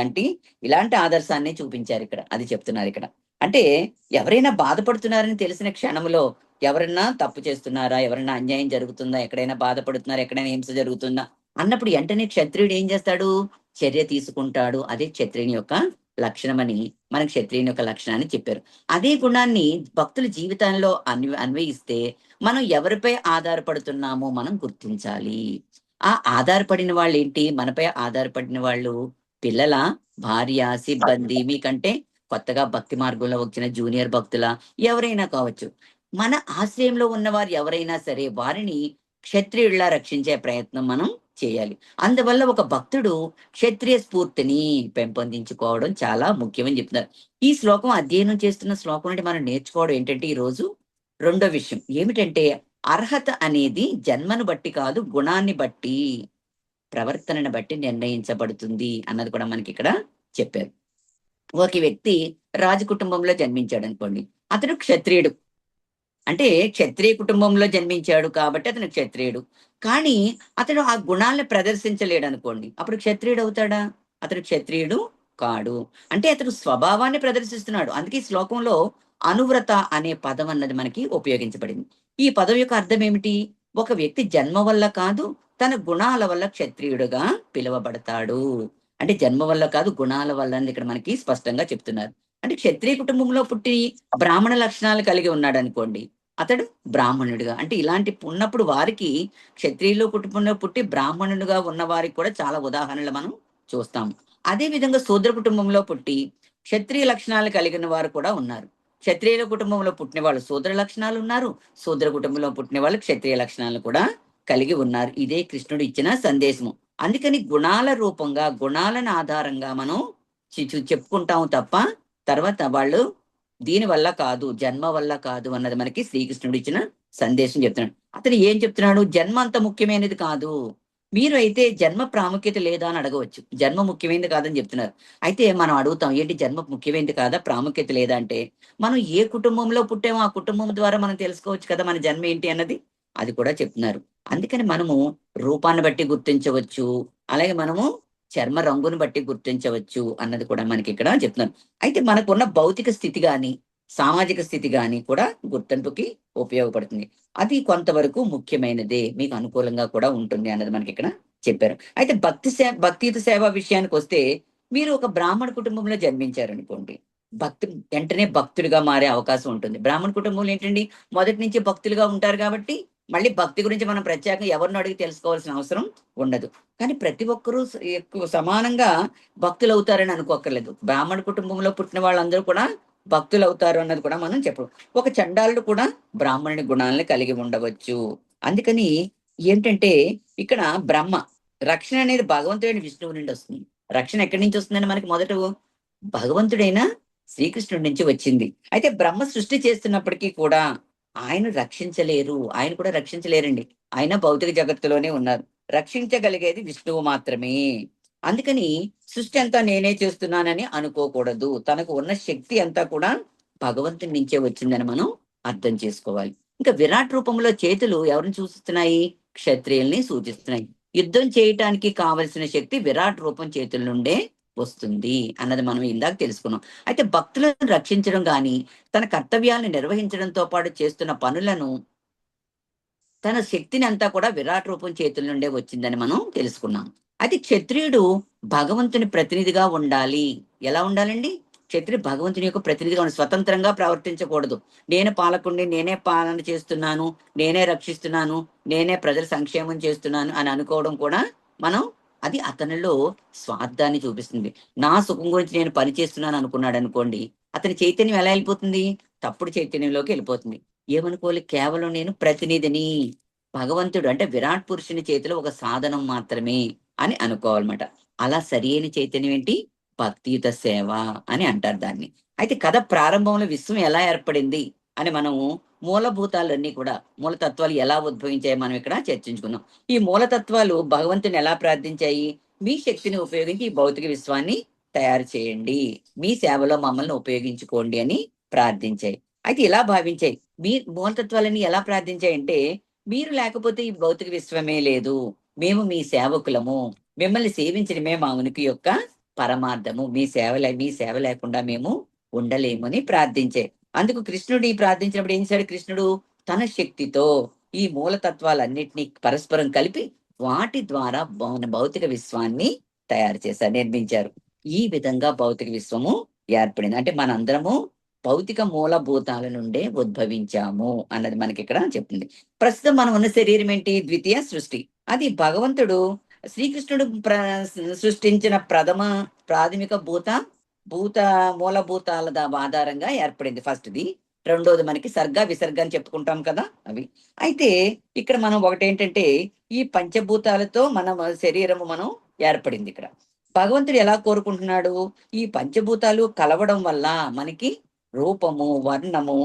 ఇలాంటి ఆదర్శాన్ని చూపించారు ఇక్కడ. అది చెప్తున్నారు ఇక్కడ. అంటే ఎవరైనా బాధపడుతున్నారని తెలిసిన క్షణంలో ఎవరన్నా తప్పు చేస్తున్నారా? ఎవరైనా అన్యాయం జరుగుతుందా? ఎక్కడైనా బాధపడుతున్నారా? ఎక్కడైనా హింస జరుగుతుందా? అన్నప్పుడు వెంటనే క్షత్రియుడు ఏం చేస్తాడు? చర్య తీసుకుంటాడు. అదే క్షత్రియుని యొక్క లక్షణమని మనకు క్షత్రియుని యొక్క లక్షణాన్ని చెప్పారు. అదే గుణాన్ని భక్తుల జీవితంలో అన్వయిస్తే మనం ఎవరిపై ఆధారపడుతున్నామో మనం గుర్తించాలి. ఆ ఆధారపడిన వాళ్ళు ఏంటి? మనపై ఆధారపడిన వాళ్ళు పిల్లల, భార్య, సిబ్బంది, మీకంటే కొత్తగా భక్తి మార్గంలో వచ్చిన జూనియర్ భక్తుల ఎవరైనా కావచ్చు. మన ఆశ్రయంలో ఉన్నవారు ఎవరైనా సరే వారిని క్షత్రియుల్లా రక్షించే ప్రయత్నం మనం చేయాలి. అందువల్ల ఒక భక్తుడు క్షత్రియ స్ఫూర్తిని పెంపొందించుకోవడం చాలా ముఖ్యమని చెప్తున్నారు. ఈ శ్లోకం అధ్యయనం చేస్తున్న శ్లోకం నుండి మనం నేర్చుకోవడం ఏంటంటే ఈ రోజు రెండో విషయం ఏమిటంటే అర్హత అనేది జన్మను బట్టి కాదు, గుణాన్ని బట్టి, ప్రవర్తనను బట్టి నిర్ణయించబడుతుంది అన్నది కూడా మనకి ఇక్కడ చెప్పారు. ఒక వ్యక్తి రాజు కుటుంబంలో జన్మించాడు అనుకోండి. అతడు క్షత్రియుడు. అంటే క్షత్రియ కుటుంబంలో జన్మించాడు కాబట్టి అతను క్షత్రియుడు. కానీ అతడు ఆ గుణాలను ప్రదర్శించలేడు అనుకోండి. అప్పుడు క్షత్రియుడు అవుతాడా? అతడు క్షత్రియుడు కాడు. అంటే అతడు స్వభావాన్ని ప్రదర్శిస్తున్నాడు. అందుకే ఈ శ్లోకంలో అనువ్రత అనే పదం అన్నది మనకి ఉపయోగించబడింది. ఈ పదం యొక్క అర్థం ఏమిటి? ఒక వ్యక్తి జన్మ వల్ల కాదు, తన గుణాల వల్ల క్షత్రియుడుగా పిలువబడతాడు. అంటే జన్మ వల్ల కాదు, గుణాల వల్ల అని ఇక్కడ మనకి స్పష్టంగా చెప్తున్నారు. అంటే క్షత్రియ కుటుంబంలో పుట్టి బ్రాహ్మణ లక్షణాలు కలిగి ఉన్నాడు అనుకోండి. అతడు బ్రాహ్మణుడిగా. అంటే ఇలాంటి ఉన్నప్పుడు వారికి క్షత్రియులు కుటుంబంలో పుట్టి బ్రాహ్మణుడిగా ఉన్న వారికి కూడా చాలా ఉదాహరణలు మనం చూస్తాము. అదే విధంగా శూద్ర కుటుంబంలో పుట్టి క్షత్రియ లక్షణాలు కలిగిన వారు కూడా ఉన్నారు. క్షత్రియుల కుటుంబంలో పుట్టిన వాళ్ళు శూద్ర లక్షణాలు ఉన్నారు. శూద్ర కుటుంబంలో పుట్టిన వాళ్ళు క్షత్రియ లక్షణాలు కూడా కలిగి ఉన్నారు. ఇదే కృష్ణుడు ఇచ్చిన సందేశము. అందుకని గుణాల రూపంగా, గుణాలను ఆధారంగా మనం చెప్పుకుంటాము తప్ప, తర్వాత వాళ్ళు దీని వల్ల కాదు, జన్మ వల్ల కాదు అన్నది మనకి శ్రీకృష్ణుడు ఇచ్చిన సందేశం చెప్తున్నాడు. అతను ఏం చెప్తున్నాడు? జన్మ అంత ముఖ్యమైనది కాదు. మీరు అయితే జన్మ ప్రాముఖ్యత లేదా అని అడగవచ్చు. జన్మ ముఖ్యమైనది కాదని చెప్తున్నారు. అయితే మనం అడుగుతాం, ఏంటి జన్మ ముఖ్యమైనది కాదా, ప్రాముఖ్యత లేదా అంటే, మనం ఏ కుటుంబంలో పుట్టామో ఆ కుటుంబం ద్వారా మనం తెలుసుకోవచ్చు కదా మన జన్మ ఏంటి అన్నది. అది కూడా చెప్తున్నారు. అందుకని మనము రూపాన్ని బట్టి గుర్తించవచ్చు. అలాగే మనము చర్మ రంగును బట్టి గుర్తించవచ్చు అన్నది కూడా మనకి ఇక్కడ చెప్తున్నారు. అయితే మనకున్న భౌతిక స్థితి గాని, సామాజిక స్థితి గాని కూడా గుర్తింపుకి ఉపయోగపడుతుంది. అది కొంతవరకు ముఖ్యమైనదే. మీకు అనుకూలంగా కూడా ఉంటుంది అన్నది మనకి ఇక్కడ చెప్పారు. అయితే భక్తియుత సేవ విషయానికొస్తే, మీరు ఒక బ్రాహ్మణ కుటుంబంలో జన్మించారనుకోండి. భక్తి వెంటనే భక్తుడిగా మారే అవకాశం ఉంటుంది. బ్రాహ్మణ కుటుంబంలో ఏంటండి, మొదటి నుంచి భక్తులుగా ఉంటారు కాబట్టి, మళ్ళీ భక్తి గురించి మనం ప్రత్యేకంగా ఎవరిని అడిగి తెలుసుకోవాల్సిన అవసరం ఉండదు. కానీ ప్రతి ఒక్కరూ ఎక్కువ సమానంగా భక్తులవుతారని అనుకోక్కర్లేదు. బ్రాహ్మణ కుటుంబంలో పుట్టిన వాళ్ళందరూ కూడా భక్తులవుతారు అన్నది కూడా మనం చెప్పం. ఒక చండాలుడు కూడా బ్రాహ్మణుని గుణాలను కలిగి ఉండవచ్చు. అందుకని ఏంటంటే, ఇక్కడ బ్రహ్మ రక్షణ అనేది భగవంతుడైన విష్ణువు నుండి వస్తుంది. రక్షణ ఎక్కడి నుంచి వస్తుందని మనకి మొదట భగవంతుడైన శ్రీకృష్ణుడి నుంచి వచ్చింది. అయితే బ్రహ్మ సృష్టి చేస్తున్నప్పటికీ కూడా ఆయన రక్షించలేరు. ఆయన కూడా రక్షించలేరండి. ఆయన భౌతిక జగత్తులోనే ఉన్నారు. రక్షించగలిగేది విష్ణువు మాత్రమే. అందుకని సృష్టి అంతా నేనే చేస్తున్నానని అనుకోకూడదు. తనకు ఉన్న శక్తి అంతా కూడా భగవంతుని నుంచే వచ్చిందని మనం అర్థం చేసుకోవాలి. ఇంకా విరాట్ రూపంలో చేతులు ఎవరిని సూచిస్తున్నాయి? క్షత్రియుల్ని సూచిస్తున్నాయి. యుద్ధం చేయటానికి కావలసిన శక్తి విరాట్ రూపం చేతుల నుండే వస్తుంది అన్నది మనం ఇందాక తెలుసుకున్నాం. అయితే భక్తులను రక్షించడం గాని, తన కర్తవ్యాలను నిర్వహించడంతో పాటు చేస్తున్న పనులను, తన శక్తిని అంతా కూడా విరాట్ రూపం చేతుల నుండే వచ్చిందని మనం తెలుసుకున్నాం. అది క్షత్రియుడు భగవంతుని ప్రతినిధిగా ఉండాలి. ఎలా ఉండాలండి? క్షత్రియుడు భగవంతుని యొక్క ప్రతినిధిగా ఉండాలి. స్వతంత్రంగా ప్రవర్తించకూడదు. నేను పాలకుడిని, నేనే పాలన చేస్తున్నాను, నేనే రక్షిస్తున్నాను, నేనే ప్రజల సంక్షేమం చేస్తున్నాను అని అనుకోవడం కూడా మనం, అది అతనిలో స్వార్థాన్ని చూపిస్తుంది. నా సుఖం గురించి నేను పని చేస్తున్నాను అనుకున్నాడు అనుకోండి, అతని చైతన్యం ఎలా వెళ్ళిపోతుంది? తప్పుడు చైతన్యంలోకి వెళ్ళిపోతుంది. ఏమనుకోవాలి? కేవలం నేను ప్రతినిధిని, భగవంతుడు అంటే విరాట్ పురుషుని చేతిలో ఒక సాధనం మాత్రమే అని అనుకోవాలన్నమాట. అలా సరి అయిన చైతన్యం ఏంటి? భక్తియుత సేవ అని అంటారు దాన్ని. అయితే కథ ప్రారంభంలో విశ్వం ఎలా ఏర్పడింది అని మనము మూలభూతాలన్నీ కూడా, మూలతత్వాలు ఎలా ఉద్భవించాయి మనం ఇక్కడ చర్చించుకుందాం. ఈ మూలతత్వాలు భగవంతుని ఎలా ప్రార్థించాయి? మీ శక్తిని ఉపయోగించి ఈ భౌతిక విశ్వాన్ని తయారు చేయండి, మీ సేవలో మమ్మల్ని ఉపయోగించుకోండి అని ప్రార్థించాయి. అయితే ఇలా భావించాయి. మీ మూలతత్వాలన్నీ ఎలా ప్రార్థించాయంటే, మీరు లేకపోతే ఈ భౌతిక విశ్వమే లేదు, మేము మీ సేవకులము, మిమ్మల్ని సేవించడమే మా ఉనికి యొక్క పరమార్థము, మీ సేవ లేకుండా మేము ఉండలేము అని ప్రార్థించాయి. అందుకు కృష్ణుడు ఈ ప్రార్థించినప్పుడు ఏం చేశాడు? కృష్ణుడు తన శక్తితో ఈ మూలతత్వాలన్నిటినీ పరస్పరం కలిపి వాటి ద్వారా భౌతిక విశ్వాన్ని తయారు చేశారు, నిర్మించారు. ఈ విధంగా భౌతిక విశ్వము ఏర్పడింది. అంటే మనందరము భౌతిక మూలభూతాల నుండే ఉద్భవించాము అన్నది మనకి ఇక్కడ చెప్తుంది. ప్రస్తుతం మనం ఉన్న శరీరం ఏంటి? ద్వితీయ సృష్టి. అది భగవంతుడు శ్రీకృష్ణుడు సృష్టించిన ప్రాథమిక భూత మూలభూతాల ఆధారంగా ఏర్పడింది ఫస్ట్ది. రెండోది మనకి సర్గ విసర్గ అని చెప్పుకుంటాం కదా అవి. అయితే ఇక్కడ మనం ఒకటేంటంటే, ఈ పంచభూతాలతో మన శరీరము మనం ఏర్పడింది. ఇక్కడ భగవంతుడు ఎలా కోరుకుంటున్నాడు? ఈ పంచభూతాలు కలవడం వల్ల మనకి రూపము, వర్ణము,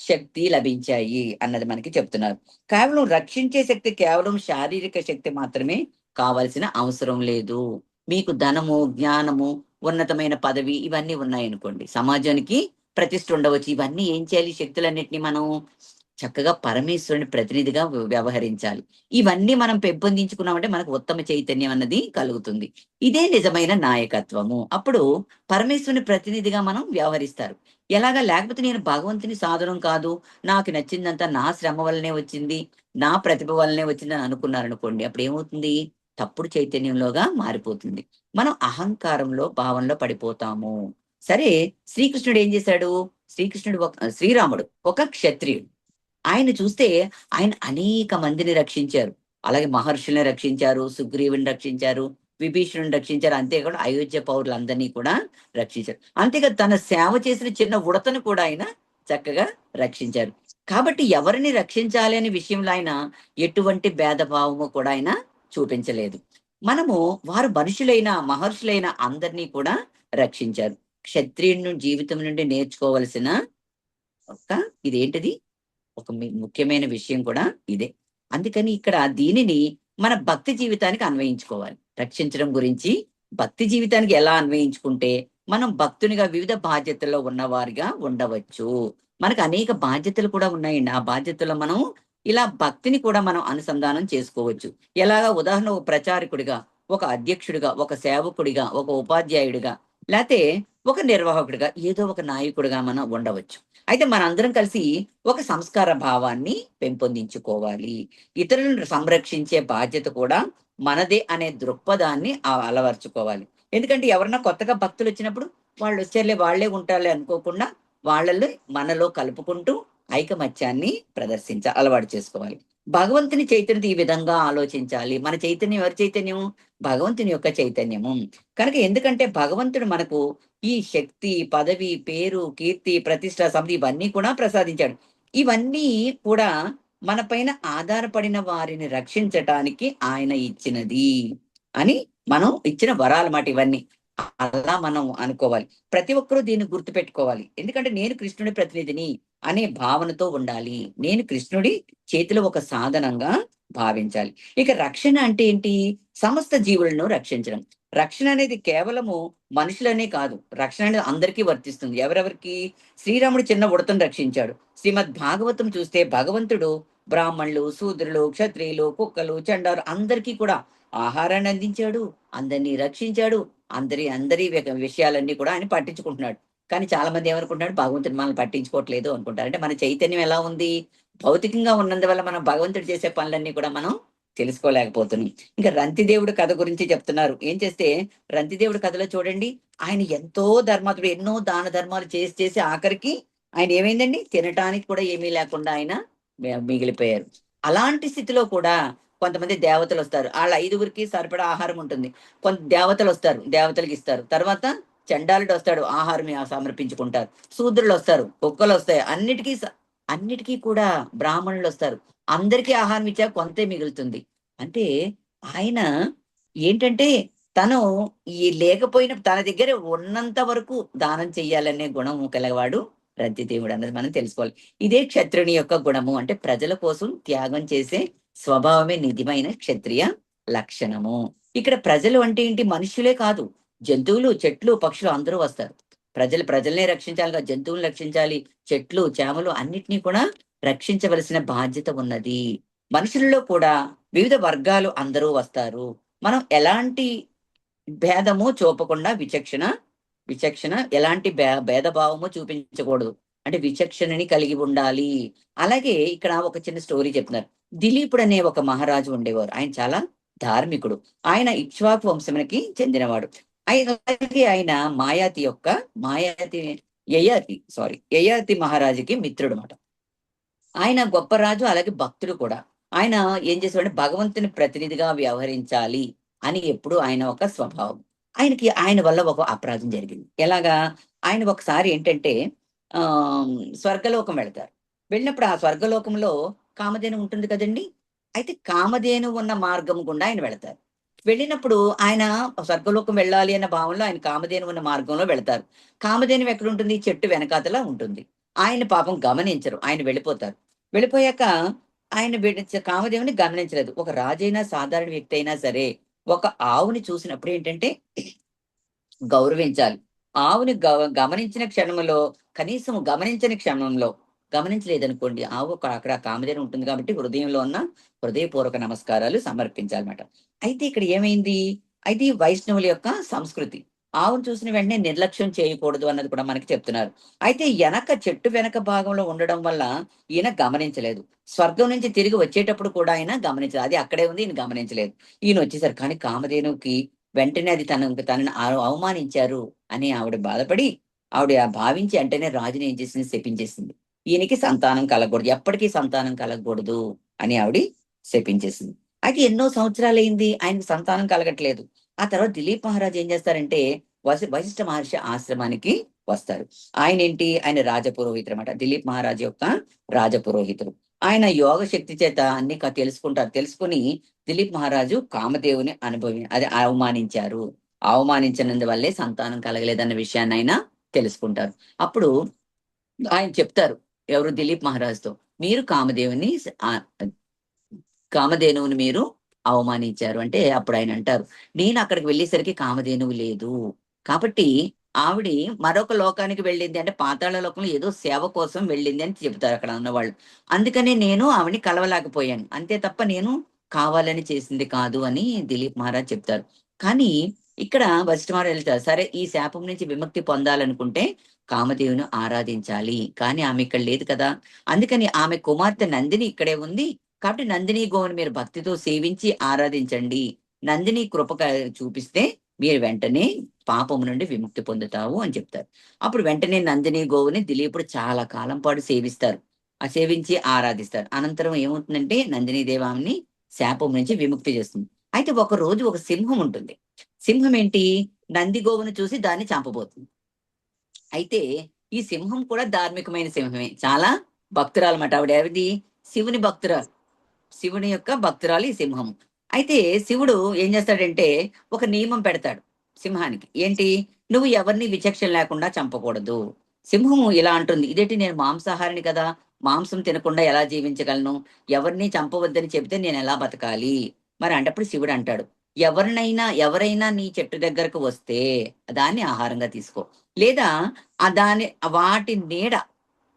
శక్తి లభించాయి అన్నది మనకి చెప్తున్నారు. కేవలం రక్షించే శక్తి కేవలం శారీరక శక్తి మాత్రమే కావాల్సిన అవసరం లేదు. మీకు ధనము, జ్ఞానము, ఉన్నతమైన పదవి ఇవన్నీ ఉన్నాయనుకోండి, సమాజానికి ప్రతిష్ఠ ఉండవచ్చు. ఇవన్నీ ఏం చేయాలి? శక్తులన్నిటిని మనం చక్కగా పరమేశ్వరుని ప్రతినిధిగా వ్యవహరించాలి. ఇవన్నీ మనం పెంపొందించుకున్నామంటే మనకు ఉత్తమ చైతన్యం అన్నది కలుగుతుంది. ఇదే నిజమైన నాయకత్వము. అప్పుడు పరమేశ్వరుని ప్రతినిధిగా మనం వ్యవహరిస్తారు. ఎలాగా? లేకపోతే నేను భగవంతుని సాధనం కాదు, నాకు నచ్చిందంతా నా శ్రమ వల్లనే వచ్చింది, నా ప్రతిభ వల్లనే వచ్చిందని అనుకున్నారనుకోండి, అప్పుడు ఏమవుతుంది? తప్పుడు చైతన్యంలోగా మారిపోతుంది. మనం అహంకారంలో, భావంలో పడిపోతాము. సరే, శ్రీకృష్ణుడు ఏం చేశాడు? శ్రీరాముడు ఒక క్షత్రియుడు. ఆయన చూస్తే ఆయన అనేక మందిని రక్షించారు. అలాగే మహర్షుల్ని రక్షించారు, సుగ్రీవుని రక్షించారు, విభీషణుని రక్షించారు. అంతేకాకుండా అయోధ్య పౌరులందరినీ కూడా రక్షించారు. అంతేకాదు తన సేవ చేసిన చిన్న ఉడతను కూడా ఆయన చక్కగా రక్షించారు. కాబట్టి ఎవరిని రక్షించాలి అనే విషయంలో ఆయన ఎటువంటి భేదభావము కూడా ఆయన చూపించలేదు. మనము వారు మనుషులైన, మహర్షులైన అందరినీ కూడా రక్షించారు. క్షత్రియుని జీవితం నుండి నేర్చుకోవలసిన ఒక ఇదేంటిది ఒక ముఖ్యమైన విషయం కూడా ఇదే. అందుకని ఇక్కడ దీనిని మన భక్తి జీవితానికి అన్వయించుకోవాలి. రక్షించడం గురించి భక్తి జీవితానికి ఎలా అన్వయించుకుంటే మనం భక్తునిగా వివిధ బాధ్యతల్లో ఉన్నవారిగా ఉండవచ్చు. మనకు అనేక బాధ్యతలు కూడా ఉన్నాయండి. ఆ బాధ్యతల్లో మనం ఇలా భక్తిని కూడా మనం అనుసంధానం చేసుకోవచ్చు. ఎలాగా ఉదాహరణ ఒక ప్రచారకుడిగా, ఒక అధ్యక్షుడిగా, ఒక సేవకుడిగా, ఒక ఉపాధ్యాయుడిగా, లేతే ఒక నిర్వాహకుడిగా, ఏదో ఒక నాయకుడిగా మనం ఉండవచ్చు. అయితే మనందరం కలిసి ఒక సంస్కార భావాన్ని పెంపొందించుకోవాలి. ఇతరులను సంరక్షించే బాధ్యత కూడా మనదే అనే దృక్పథాన్ని అలవర్చుకోవాలి. ఎందుకంటే ఎవరన్నా కొత్తగా భక్తులు వచ్చినప్పుడు వాళ్ళు వచ్చారులే, వాళ్ళే ఉంటారులే అనుకోకుండా వాళ్ళల్లో మనలో కలుపుకుంటూ ఐకమత్యాన్ని అలవాటు చేసుకోవాలి. భగవంతుని చైతన్యత ఈ విధంగా ఆలోచించాలి. మన చైతన్యం ఎవరి చైతన్యం? భగవంతుని యొక్క చైతన్యము. కనుక ఎందుకంటే భగవంతుడు మనకు ఈ శక్తి, పదవి, పేరు, కీర్తి, ప్రతిష్ట, సంపద ఇవన్నీ కూడా ప్రసాదించాడు. ఇవన్నీ కూడా మన పైన ఆధారపడిన వారిని రక్షించటానికి ఆయన ఇచ్చినది అని మనం ఇచ్చిన వరాలమాట ఇవన్నీ. అలా మనం అనుకోవాలి. ప్రతి ఒక్కరూ దీన్ని గుర్తుపెట్టుకోవాలి. ఎందుకంటే నేను కృష్ణుడి ప్రతినిధిని అనే భావనతో ఉండాలి. నేను కృష్ణుడి చేతిలో ఒక సాధనంగా భావించాలి. ఇక రక్షణ అంటే ఏంటి? సమస్త జీవులను రక్షించడం. రక్షణ అనేది కేవలము మనుషులనే కాదు. రక్షణ అనేది అందరికీ వర్తిస్తుంది. ఎవరెవరికి? శ్రీరాముడు చిన్న ఉడతను రక్షించాడు. శ్రీమద్ భాగవతం చూస్తే భగవంతుడు బ్రాహ్మణులు, శూద్రులు, క్షత్రియులు, కుక్కలు, చండాలు అందరికీ కూడా ఆహారాన్ని అందించాడు, అందరినీ రక్షించాడు. అందరి విషయాలన్నీ కూడా ఆయన పట్టించుకుంటున్నాడు. కానీ చాలా మంది ఏమనుకుంటున్నాడు? భగవంతుడు మనల్ని పట్టించుకోవట్లేదు అనుకుంటారు. అంటే మన చైతన్యం ఎలా ఉంది? భౌతికంగా ఉన్నందువల్ల మనం భగవంతుడు చేసే పనులన్నీ కూడా మనం తెలుసుకోలేకపోతున్నాం. ఇంకా రంతిదేవుడు కథ గురించి చెప్తున్నారు. ఏం చేస్తే రంతిదేవుడు కథలో చూడండి, ఆయన ఎంతో ధర్మాత్ముడు, ఎన్నో దాన ధర్మాలు చేసి చేసి ఆఖరికి ఆయన ఏమైందండి? తినటానికి కూడా ఏమీ లేకుండా ఆయన మిగిలిపోయారు. అలాంటి స్థితిలో కూడా కొంతమంది దేవతలు వస్తారు. వాళ్ళ 5గురికి సరిపడా ఆహారం ఉంటుంది. కొంత దేవతలు వస్తారు, దేవతలకు ఇస్తారు. తర్వాత చండాలుడు వస్తాడు, ఆహారం సమర్పించుకుంటారు. శూద్రులు వస్తారు, కుక్కలు వస్తాయి. అన్నిటికీ కూడా బ్రాహ్మణులు వస్తారు. అందరికీ ఆహారం ఇచ్చా కొంతే మిగులుతుంది. అంటే ఆయన ఏంటంటే తను ఈ లేకపోయిన తన దగ్గర ఉన్నంత వరకు దానం చెయ్యాలనే గుణం కలవాడు రంతిదేవుడు అన్నది మనం తెలుసుకోవాలి. ఇదే క్షత్రుని యొక్క గుణము. అంటే ప్రజల కోసం త్యాగం చేసే స్వభావమే నిజమైన క్షత్రియ లక్షణము. ఇక్కడ ప్రజలు అంటే ఏంటి? మనుషులే కాదు, జంతువులు, చెట్లు, పక్షులు అందరూ వస్తారు. ప్రజల్నే రక్షించాలిగా, జంతువులను రక్షించాలి, చెట్లు, చేమలు అన్నిటినీ కూడా రక్షించవలసిన బాధ్యత ఉన్నది. మనుషులలో కూడా వివిధ వర్గాలు అందరూ వస్తారు. మనం ఎలాంటి భేదము చూపకుండా విచక్షణ ఎలాంటి భేదభావము చూపించకూడదు. అంటే విచక్షణని కలిగి ఉండాలి. అలాగే ఇక్కడ ఒక చిన్న స్టోరీ చెప్తున్నారు. దిలీపుడు అనే ఒక మహారాజు ఉండేవారు. ఆయన చాలా ధార్మికుడు. ఆయన ఇక్ష్వాకు వంశమునికి చెందినవాడు. అలాగే ఆయన యయాతి మహారాజుకి మిత్రుడు అనమాట. ఆయన గొప్ప రాజు, అలాగే భక్తుడు కూడా. ఆయన ఏం చేసేవాడంటే భగవంతుని ప్రతినిధిగా వ్యవహరించాలి అని ఎప్పుడు ఆయన ఒక స్వభావం. ఆయన వల్ల ఒక అపరాధం జరిగింది. ఎలాగా? ఆయన ఒకసారి ఏంటంటే ఆ స్వర్గలోకం వెళ్తారు. వెళ్ళినప్పుడు ఆ స్వర్గలోకంలో కామధేను ఉంటుంది కదండి. అయితే కామధేను ఉన్న మార్గం గుండా ఆయన వెళతారు. వెళ్ళినప్పుడు ఆయన స్వర్గలోకం వెళ్ళాలి అన్న భావంలో ఆయన కామధేను ఉన్న మార్గంలో వెళతారు. కామధేను ఎక్కడ ఉంటుంది? చెట్టు వెనకాతల ఉంటుంది. ఆయన పాపం గమనించరు. ఆయన వెళ్ళిపోతారు. వెళ్ళిపోయాక ఆయన కామధేవుని గమనించలేదు. ఒక రాజైనా, సాధారణ వ్యక్తి అయినా సరే ఒక ఆవుని చూసినప్పుడు ఏంటంటే గౌరవించాలి. ఆవుని గమనించిన క్షణంలో, కనీసం గమనించలేదనుకోండి, ఆవు అక్కడ కామధేను ఉంటుంది కాబట్టి హృదయంలో ఉన్న హృదయపూర్వక నమస్కారాలు సమర్పించాలన్నమాట. అయితే ఇక్కడ ఏమైంది? అయితే వైష్ణవుల యొక్క సంస్కృతి. ఆవును చూసిన వెంటనే నిర్లక్ష్యం చేయకూడదు అన్నది కూడా మనకి చెప్తున్నారు. అయితే చెట్టు వెనక భాగంలో ఉండడం వల్ల ఈయన గమనించలేదు. స్వర్గం నుంచి తిరిగి వచ్చేటప్పుడు కూడా ఆయన గమనించలేదు. అది అక్కడే ఉంది, ఈయన గమనించలేదు. ఈయన వచ్చేసారు. కానీ కామధేనుకి వెంటనే అది తనని అవమానించారు అని ఆవిడ బాధపడి, ఆవిడ భావించి వెంటనే రాజుని ఏం చేసింది? శపించేసింది. ఈయనకి సంతానం కలగకూడదు, ఎప్పటికీ సంతానం కలగకూడదు అని ఆవిడ శపించేసింది. అయితే ఎన్నో సంవత్సరాలైంది, ఆయనకు సంతానం కలగట్లేదు. ఆ తర్వాత దిలీప్ మహారాజ్ ఏం చేస్తారంటే వశిష్ఠ మహర్షి ఆశ్రమానికి వస్తారు. ఆయన ఏంటి, ఆయన రాజపురోహితుడు అనమాట, దిలీప్ మహారాజ్ యొక్క రాజపురోహితుడు. ఆయన యోగ శక్తి చేత అన్ని తెలుసుకుంటారు. తెలుసుకుని దిలీప్ మహారాజు కామదేవుని అది అవమానించారు, అవమానించినందువల్లే సంతానం కలగలేదన్న విషయాన్ని ఆయన తెలుసుకుంటారు. అప్పుడు ఆయన చెప్తారు, ఎవరు, దిలీప్ మహారాజ్తో, మీరు కామధేనువుని మీరు అవమానించారు అంటే, అప్పుడు ఆయన అంటారు, నేను అక్కడికి వెళ్ళేసరికి కామధేనువు లేదు, కాబట్టి ఆవిడ మరొక లోకానికి వెళ్ళింది, అంటే పాతాళ లోకంలో ఏదో సేవ కోసం వెళ్ళింది అని చెప్తారు అక్కడ ఉన్నవాళ్ళు. అందుకనే నేను ఆవిడని కలవలేకపోయాను, అంతే తప్ప నేను కావాలని చేసింది కాదు అని దిలీప్ మహారాజ్ చెప్తారు. కానీ ఇక్కడ వశిష్ఠ మహారాజ్ వెళ్తారు, సరే ఈ శాపం నుంచి విముక్తి పొందాలనుకుంటే కామదేవుని ఆరాధించాలి, కానీ ఆమె ఇక్కడ లేదు కదా, అందుకని ఆమె కుమార్తె నందిని ఇక్కడే ఉంది, కాబట్టి నందిని గోవుని మీరు భక్తితో సేవించి ఆరాధించండి, నందిని చూపిస్తే మీరు వెంటనే పాపము నుండి విముక్తి పొందుతావు అని చెప్తారు. అప్పుడు వెంటనే నందిని గోవుని దిలీపుడు చాలా కాలం పాటు సేవిస్తారు, ఆ సేవించి ఆరాధిస్తారు. అనంతరం ఏమవుతుందంటే నందిని దేవాన్ని శాపం నుంచి విముక్తి చేస్తుంది. అయితే ఒక రోజు ఒక సింహం ఉంటుంది. సింహం ఏంటి, నంది గోవును చూసి దాన్ని చంపబోతుంది. అయితే ఈ సింహం కూడా ధార్మికమైన సింహమే, చాలా భక్తురాలన్నమాట. ఆవిడ ఎవరిది, శివుని భక్తురాలు, శివుని యొక్క భక్తురాలు ఈ సింహం. అయితే శివుడు ఏం చేస్తాడంటే ఒక నియమం పెడతాడు సింహానికి, ఏంటి, నువ్వు ఎవరిని విచక్షణ లేకుండా చంపకూడదు. సింహము ఇలా అంటుంది, ఇదేంటి, నేను మాంసాహారిని కదా, మాంసం తినకుండా ఎలా జీవించగలను, ఎవరిని చంపవద్దని చెబితే నేను ఎలా బతకాలి. మరి అంటప్పుడు శివుడు అంటాడు, ఎవరైనా నీ చెట్టు దగ్గరకు వస్తే దాన్ని ఆహారంగా తీసుకో, లేదా వాటి నీడ,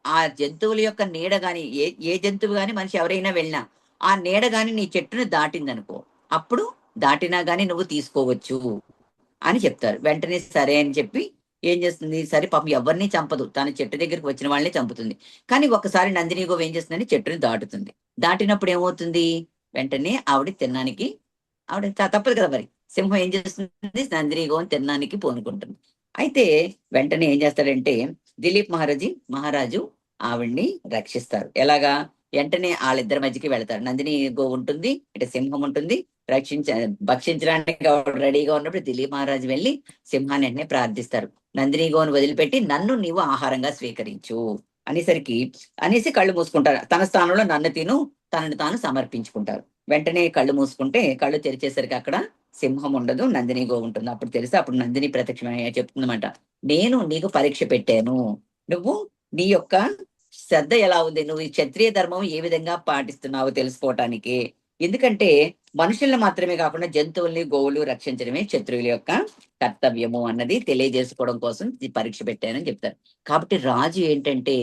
ఆ జంతువుల యొక్క నీడ గాని, ఏ ఏ జంతువు గాని మనిషి ఎవరైనా వెళ్ళినా ఆ నీడ గాని నీ చెట్టును దాటిందనుకో, అప్పుడు దాటినా గాని నువ్వు తీసుకోవచ్చు అని చెప్తారు. వెంటనే సరే అని చెప్పి ఏం చేస్తుంది, సరే పాపం ఎవరిని చంపదు, తన చెట్టు దగ్గరికి వచ్చిన వాళ్ళని చంపుతుంది. కానీ ఒకసారి నందిని గోవు ఏం చేస్తుందని చెట్టుని దాటుతుంది. దాటినప్పుడు ఏమవుతుంది, వెంటనే ఆవిడ తినడానికి, ఆవిడ తప్పదు కదా మరి, సింహం ఏం చేస్తుంది, నందిని గోవుని తినడానికి పూనుకుంటుంది. అయితే వెంటనే ఏం చేస్తాడంటే దిలీప్ మహారాజు ఆవిడ్ని రక్షిస్తారు. ఎలాగా, వెంటనే వాళ్ళిద్దరి మధ్యకి వెళతారు. నందిని గోవు ఉంటుంది, ఇటు సింహం ఉంటుంది, భక్షించడానికి ఆవిడ రెడీగా ఉన్నప్పుడు దిలీప్ మహారాజు వెళ్ళి సింహాన్ని వెంటనే ప్రార్థిస్తారు, నందిని గోవును వదిలిపెట్టి నన్ను నీవు ఆహారంగా స్వీకరించు అనేసి కళ్ళు మూసుకుంటారు. తన స్థానంలో నన్ను తిను, తనను తాను సమర్పించుకుంటారు. వెంటనే కళ్ళు మూసుకుంటే కళ్ళు తెరిచేసరికి అక్కడ సింహం ఉండదు, నందిని గోవు ఉంటుంది. అప్పుడు తెలిసి అప్పుడు నందిని ప్రత్యక్షమైన చెప్తుందన్నమాట, నేను నీకు పరీక్ష పెట్టాను, నువ్వు నీ యొక్క శ్రద్ధ ఎలా ఉంది, నువ్వు ఈ క్షత్రియ ధర్మం ఏ విధంగా పాటిస్తున్నావో తెలుసుకోవటానికి. ఎందుకంటే మనుషుల్ని మాత్రమే కాకుండా జంతువుల్ని గోవులు రక్షించడమే క్షత్రియుల యొక్క కర్తవ్యము అన్నది తెలియజేసుకోవడం కోసం ఈ పరీక్ష పెట్టానని చెప్తారు. కాబట్టి రాజు ఏంటంటే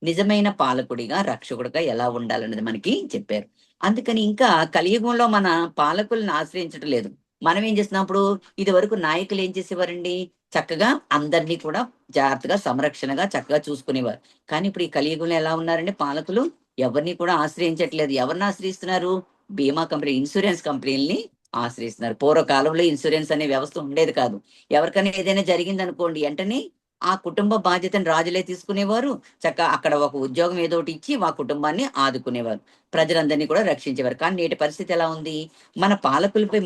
నిజమైన పాలకుడిగా, రక్షకుడిగా ఎలా ఉండాలన్నది మనకి చెప్పారు. అందుకని ఇంకా కలియుగంలో మన పాలకుల్ని ఆశ్రయించడం లేదు. మనం ఏం చేస్తున్నప్పుడు, ఇది వరకు నాయకులు ఏం చేసేవారండి, చక్కగా అందరినీ కూడా జాగ్రత్తగా సంరక్షణగా చక్కగా చూసుకునేవారు. కానీ ఇప్పుడు ఈ కలియుగంలో ఎలా ఉన్నారంటే పాలకులు ఎవరిని కూడా ఆశ్రయించట్లేదు. ఎవరిని ఆశ్రయిస్తున్నారు, బీమా కంపెనీ, ఇన్సూరెన్స్ కంపెనీలని ఆశ్రయిస్తున్నారు. పూర్వకాలంలో ఇన్సూరెన్స్ అనే వ్యవస్థ ఉండేది కాదు. ఎవరికైనా ఏదైనా జరిగింది అనుకోండి, వెంటనే ఆ కుటుంబ బాధ్యతను రాజులే తీసుకునేవారు. అక్కడ ఒక ఉద్యోగం ఏదో ఒకటి ఇచ్చి ఆ కుటుంబాన్ని ఆదుకునేవారు, ప్రజలందరినీ కూడా రక్షించేవారు. కానీ నేటి పరిస్థితి ఎలా ఉంది, పాలకులపై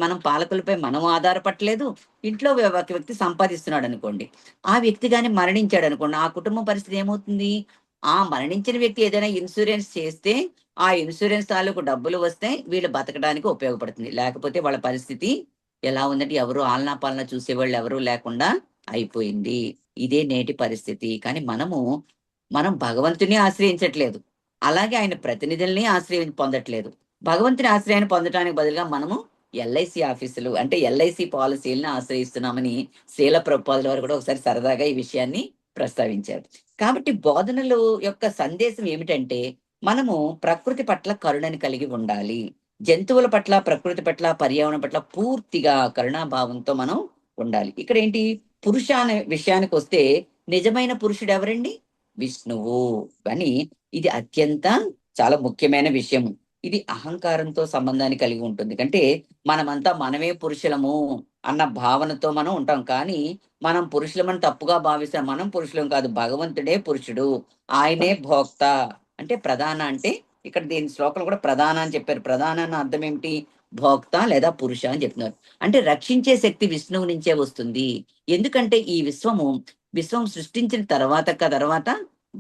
మనం ఆధారపడలేదు. ఇంట్లో ఒక వ్యక్తి సంపాదిస్తున్నాడు అనుకోండి, ఆ వ్యక్తి గాని మరణించాడు అనుకోండి, ఆ కుటుంబం పరిస్థితి ఏమవుతుంది, ఆ మరణించిన వ్యక్తి ఏదైనా ఇన్సూరెన్స్ చేస్తే ఆ ఇన్సూరెన్స్ తాలూకు డబ్బులు వస్తే వీళ్ళు బతకడానికి ఉపయోగపడుతుంది. లేకపోతే వాళ్ళ పరిస్థితి ఎలా ఉందంటే ఎవరు ఆలనా పాలన చూసేవాళ్ళు ఎవరు లేకుండా అయిపోయింది. ఇదే నేటి పరిస్థితి. కానీ మనం భగవంతుని ఆశ్రయించట్లేదు, అలాగే ఆయన ప్రతినిధుల్ని పొందట్లేదు. భగవంతుని ఆశ్రయాన్ని పొందడానికి బదులుగా మనము ఎల్ఐసి ఆఫీసులు, అంటే ఎల్ఐసి పాలసీలను ఆశ్రయిస్తున్నామని శ్రీల ప్రభుపాదుల వారు కూడా ఒకసారి సరదాగా ఈ విషయాన్ని ప్రస్తావించారు. కాబట్టి బోధనలు యొక్క సందేశం ఏమిటంటే, మనము ప్రకృతి పట్ల కరుణని కలిగి ఉండాలి. జంతువుల పట్ల, ప్రకృతి పట్ల, పర్యావరణం పట్ల పూర్తిగా కరుణాభావంతో మనం ఉండాలి. ఇక్కడ ఏంటి, పురుష అనే విషయానికి వస్తే నిజమైన పురుషుడు ఎవరండి, విష్ణువు అని. ఇది అత్యంత చాలా ముఖ్యమైన విషయము. ఇది అహంకారంతో సంబంధాన్ని కలిగి ఉంటుంది. అంటే మనమే పురుషులము, అన్న భావనతో మనం ఉంటాం. కానీ మనం పురుషులమని తప్పుగా భావిస్తాం. మనం పురుషులం కాదు, భగవంతుడే పురుషుడు, ఆయనే భోక్త. అంటే ప్రధాన అంటే ఇక్కడ దీని శ్లోకంలో కూడా ప్రధాన అని చెప్పారు. ప్రధాన అన్న అర్థం ఏమిటి? భోక్త లేదా పురుష అని చెప్తున్నారు. అంటే రక్షించే శక్తి విష్ణువు నుంచే వస్తుంది. ఎందుకంటే ఈ విశ్వం సృష్టించిన తర్వాత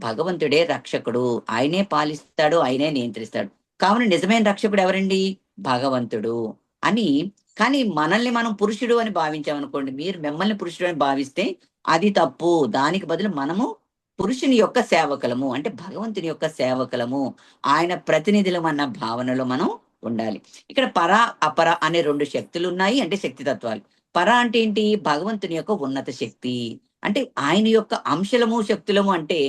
భగవంతుడే రక్షకుడు, ఆయనే పాలిస్తాడు, ఆయనే నియంత్రిస్తాడు. కావున నిజమైన రక్షకుడు ఎవరండి? భగవంతుడు అని. కానీ మనల్ని మనం పురుషుడు అని భావించామనుకోండి, మీరు మిమ్మల్ని పురుషుడు అని భావిస్తే అది తప్పు. దానికి బదులు మనము పురుషుని యొక్క సేవకులము, అంటే భగవంతుని యొక్క సేవకులము, ఆయన ప్రతినిధులం అన్న భావనలో మనం ఉండాలి. ఇక్కడ పర అపర అనే రెండు శక్తులు ఉన్నాయి, అంటే శక్తి తత్వాలు. పర అంటే ఏంటి? భగవంతుని యొక్క ఉన్నత శక్తి, అంటే ఆయన యొక్క అంశలము శక్తులము, అంటే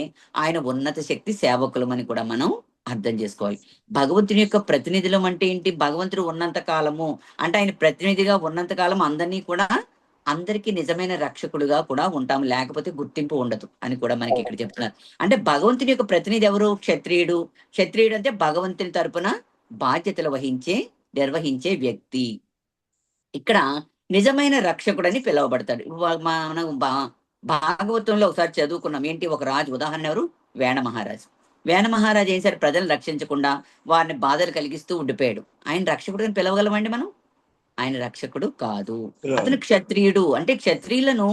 ఆయన ఉన్నత శక్తి సేవకులమని కూడా మనం అర్థం చేసుకోవాలి. భగవంతుని యొక్క ప్రతినిధులం అంటే ఏంటి? భగవంతుడు ఉన్నంత కాలము, అంటే ఆయన ప్రతినిధిగా ఉన్నంత కాలం అందరికీ నిజమైన రక్షకుడుగా కూడా ఉంటాం, లేకపోతే గుర్తింపు ఉండదు అని కూడా మనకి ఇక్కడ చెప్తున్నారు. అంటే భగవంతుని యొక్క ప్రతినిధి ఎవరు? క్షత్రియుడు. క్షత్రియుడు అంటే భగవంతుని తరపున బాధ్యతలు నిర్వహించే వ్యక్తి. ఇక్కడ నిజమైన రక్షకుడు అని పిలువబడతాడు. మనం భాగవతంలో ఒకసారి చదువుకున్నాం. ఏంటి? ఒక రాజు, ఉదాహరణ ఎవరు? వేణ మహారాజు. వేణ మహారాజు ఏం సార్? ప్రజలను రక్షించకుండా వారిని బాధలు కలిగిస్తూ ఉండిపోయాడు. ఆయన రక్షకుడు అని పిలవగలమండి మనం? ఆయన రక్షకుడు కాదు. అతను క్షత్రియుడు. అంటే క్షత్రియులకు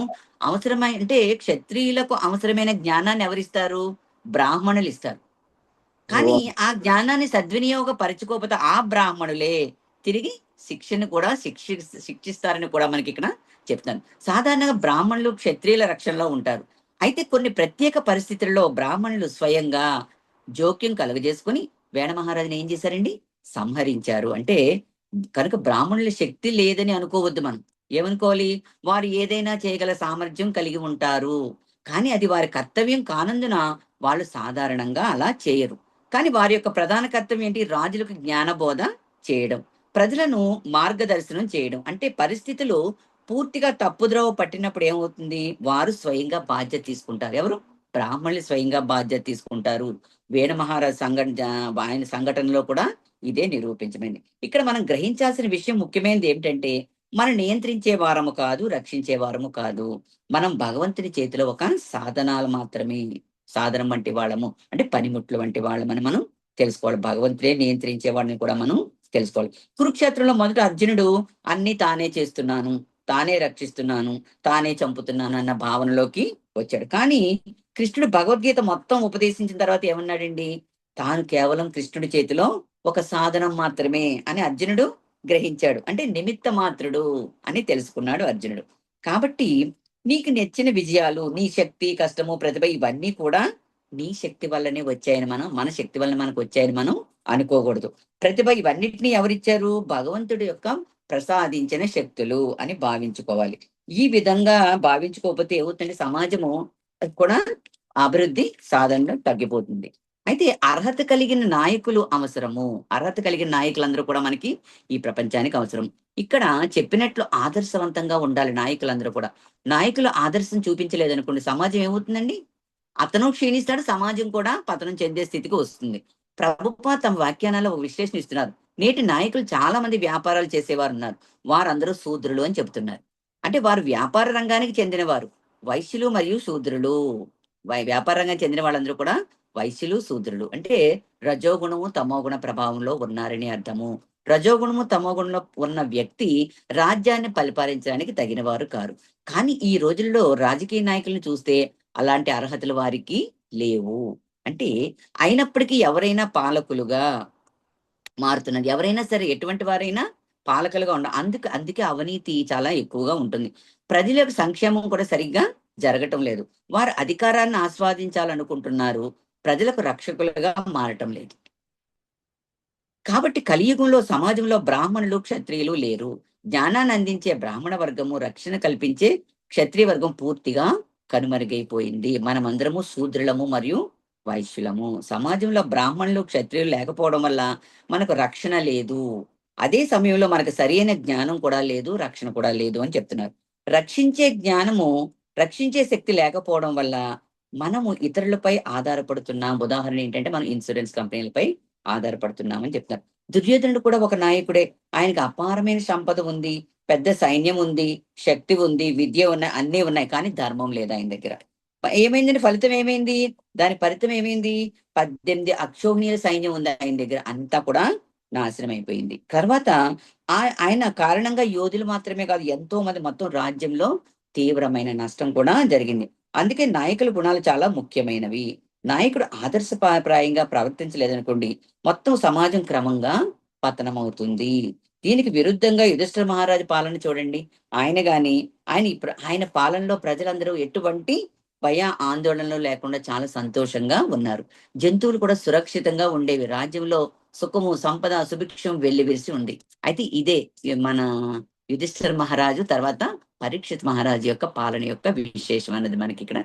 అవసరమైన జ్ఞానాన్ని ఎవరిస్తారు? బ్రాహ్మణులు ఇస్తారు. కానీ ఆ జ్ఞానాన్ని సద్వినియోగపరచుకోకపోతే ఆ బ్రాహ్మణులే తిరిగి శిక్షను కూడా శిక్షిస్తారని కూడా మనకి ఇక్కడ చెప్తాను. సాధారణంగా బ్రాహ్మణులు క్షత్రియుల రక్షణలో ఉంటారు. అయితే కొన్ని ప్రత్యేక పరిస్థితుల్లో బ్రాహ్మణులు స్వయంగా జోక్యం కలుగజేసుకుని వేణ మహారాజుని ఏం చేశారండి? సంహరించారు. అంటే కనుక బ్రాహ్మణుల శక్తి లేదని అనుకోవద్దు మనం. ఏమనుకోవాలి? వారు ఏదైనా చేయగల సామర్థ్యం కలిగి ఉంటారు, కానీ అది వారి కర్తవ్యం కానందున వాళ్ళు సాధారణంగా అలా చేయరు. కానీ వారి యొక్క ప్రధాన కర్తవ్యం ఏంటి? రాజులకు జ్ఞానబోధ చేయడం, ప్రజలను మార్గదర్శనం చేయడం. అంటే పరిస్థితులు పూర్తిగా తప్పుద్రోవ పట్టినప్పుడు ఏమవుతుంది? వారు స్వయంగా బాధ్యత తీసుకుంటారు. ఎవరు? బ్రాహ్మణులు స్వయంగా బాధ్యత తీసుకుంటారు. వేణ మహారాజ్ ఆయన సంఘటనలో కూడా ఇదే నిరూపించమైంది. ఇక్కడ మనం గ్రహించాల్సిన విషయం ముఖ్యమైనది ఏమిటంటే, మనం నియంత్రించే వారము కాదు, రక్షించే వారము కాదు. మనం భగవంతుని చేతిలో ఒక సాధనాలు మాత్రమే. సాధనం వంటి వాళ్ళము, అంటే పనిముట్లు వంటి వాళ్ళమని మనం తెలుసుకోవాలి. భగవంతుడే నియంత్రించే వాడిని కూడా మనం తెలుసుకోవాలి. కురుక్షేత్రంలో మొదట అర్జునుడు అన్ని తానే చేస్తున్నాను, తానే రక్షిస్తున్నాను, తానే చంపుతున్నాను అన్న భావనలోకి వచ్చాడు. కానీ కృష్ణుడు భగవద్గీత మొత్తం ఉపదేశించిన తర్వాత ఏమన్నాడండి? తాను కేవలం కృష్ణుడి చేతిలో ఒక సాధనం మాత్రమే అని అర్జునుడు గ్రహించాడు. అంటే నిమిత్త మాత్రుడు అని తెలుసుకున్నాడు అర్జునుడు. కాబట్టి నీకు నచ్చిన విజయాలు, నీ శక్తి, కష్టము, ప్రతిభ ఇవన్నీ కూడా నీ శక్తి వల్లనే వచ్చాయని మన శక్తి వల్ల మనకు వచ్చాయని మనం అనుకోకూడదు. ప్రతిభ ఇవన్నిటిని ఎవరిచ్చారు? భగవంతుడి యొక్క ప్రసాదించిన శక్తులు అని భావించుకోవాలి. ఈ విధంగా భావించుకోకపోతే ఏమవుతుంది? సమాజము కూడా అభివృద్ధి సాధనలో తగ్గిపోతుంది. అయితే అర్హత కలిగిన నాయకులు అవసరము. అర్హత కలిగిన నాయకులందరూ కూడా మనకి ఈ ప్రపంచానికి అవసరం. ఇక్కడ చెప్పినట్లు ఆదర్శవంతంగా ఉండాలి నాయకులందరూ కూడా. నాయకులు ఆదర్శం చూపించలేదనుకోండి, సమాజం ఏమవుతుందండి? అతను క్షీణిస్తాడు, సమాజం కూడా పతనం చెందే స్థితికి వస్తుంది. ప్రభుత్వ తమ వ్యాఖ్యానాల్లో విశ్లేషణ ఇస్తున్నారు. నేటి నాయకులు చాలా మంది వ్యాపారాలు చేసేవారు ఉన్నారు. వారందరూ శూద్రులు అని చెబుతున్నారు. అంటే వారు వ్యాపార రంగానికి చెందినవారు, వైశ్యులు మరియు శూద్రులు. వ్యాపార రంగానికి చెందిన వాళ్ళందరూ కూడా వైశ్యులు, శూద్రులు. అంటే రజోగుణము తమోగుణ ప్రభావంలో ఉన్నారని అర్థము. రజోగుణము తమోగుణంలో ఉన్న వ్యక్తి రాజ్యాన్ని పరిపాలించడానికి తగినవారు కారు. కానీ ఈ రోజుల్లో రాజకీయ నాయకులను చూస్తే అలాంటి అర్హతలు వారికి లేవు. అంటే అయినప్పటికీ ఎవరైనా పాలకులుగా మారుతున్నది. ఎవరైనా సరే, ఎటువంటి వారైనా పాలకులుగా అందుకే అవినీతి చాలా ఎక్కువగా ఉంటుంది. ప్రజల యొక్క సంక్షేమం కూడా సరిగ్గా జరగటం లేదు. వారు అధికారాన్ని ఆస్వాదించాలనుకుంటున్నారు, ప్రజలకు రక్షకులుగా మారటం లేదు. కాబట్టి కలియుగంలో సమాజంలో బ్రాహ్మణులు, క్షత్రియులు లేరు. జ్ఞానాన్ని అందించే బ్రాహ్మణ వర్గము, రక్షణ కల్పించే క్షత్రియ వర్గం పూర్తిగా కనుమరుగైపోయింది. మనమందరము శూద్రులము మరియు వైశ్యులము. సమాజంలో బ్రాహ్మణులు, క్షత్రియులు లేకపోవడం వల్ల మనకు రక్షణ లేదు. అదే సమయంలో మనకు సరైన జ్ఞానం కూడా లేదు, రక్షణ కూడా లేదు అని చెప్తున్నారు. రక్షించే శక్తి లేకపోవడం వల్ల మనము ఇతరులపై ఆధారపడుతున్నాం. ఉదాహరణ ఏంటంటే, మనం ఇన్సూరెన్స్ కంపెనీలపై ఆధారపడుతున్నామని చెప్తున్నారు. దుర్యోధనుడు కూడా ఒక నాయకుడే. ఆయనకు అపారమైన సంపద ఉంది, పెద్ద సైన్యం ఉంది, శక్తి ఉంది, విద్య ఉన్నాయి, అన్నీ ఉన్నాయి. కానీ ధర్మం లేదు ఆయన దగ్గర. ఏమైందండి? ఫలితం ఏమైంది? దాని ఫలితం ఏమైంది? 18 అక్షోహిణీల సైన్యం ఉంది ఆయన దగ్గర. అంతా కూడా నాశనం అయిపోయింది. తర్వాత ఆయన కారణంగా యోధులు మాత్రమే కాదు, ఎంతో మంది, మొత్తం రాజ్యంలో తీవ్రమైన నష్టం కూడా జరిగింది. అందుకే నాయకుల గుణాలు చాలా ముఖ్యమైనవి. నాయకుడు ఆదర్శప్రాయంగా ప్రవర్తించలేదనుకోండి, మొత్తం సమాజం క్రమంగా పతనమవుతుంది. దీనికి విరుద్ధంగా యుధిష్ఠిర మహారాజు పాలన చూడండి. ఆయన గాని ఆయన పాలనలో ప్రజలందరూ ఎటువంటి భయ ఆందోళనలు లేకుండా చాలా సంతోషంగా ఉన్నారు. జంతువులు కూడా సురక్షితంగా ఉండేవి. రాజ్యంలో సుఖము, సంపద, సుభిక్షం వెల్లివిరిసి ఉంది. అయితే ఇదే మన యుధిష్ఠిర మహారాజు తర్వాత పరీక్షిత్ మహారాజు యొక్క పాలన యొక్క విశేషం అన్నది మనకి ఇక్కడ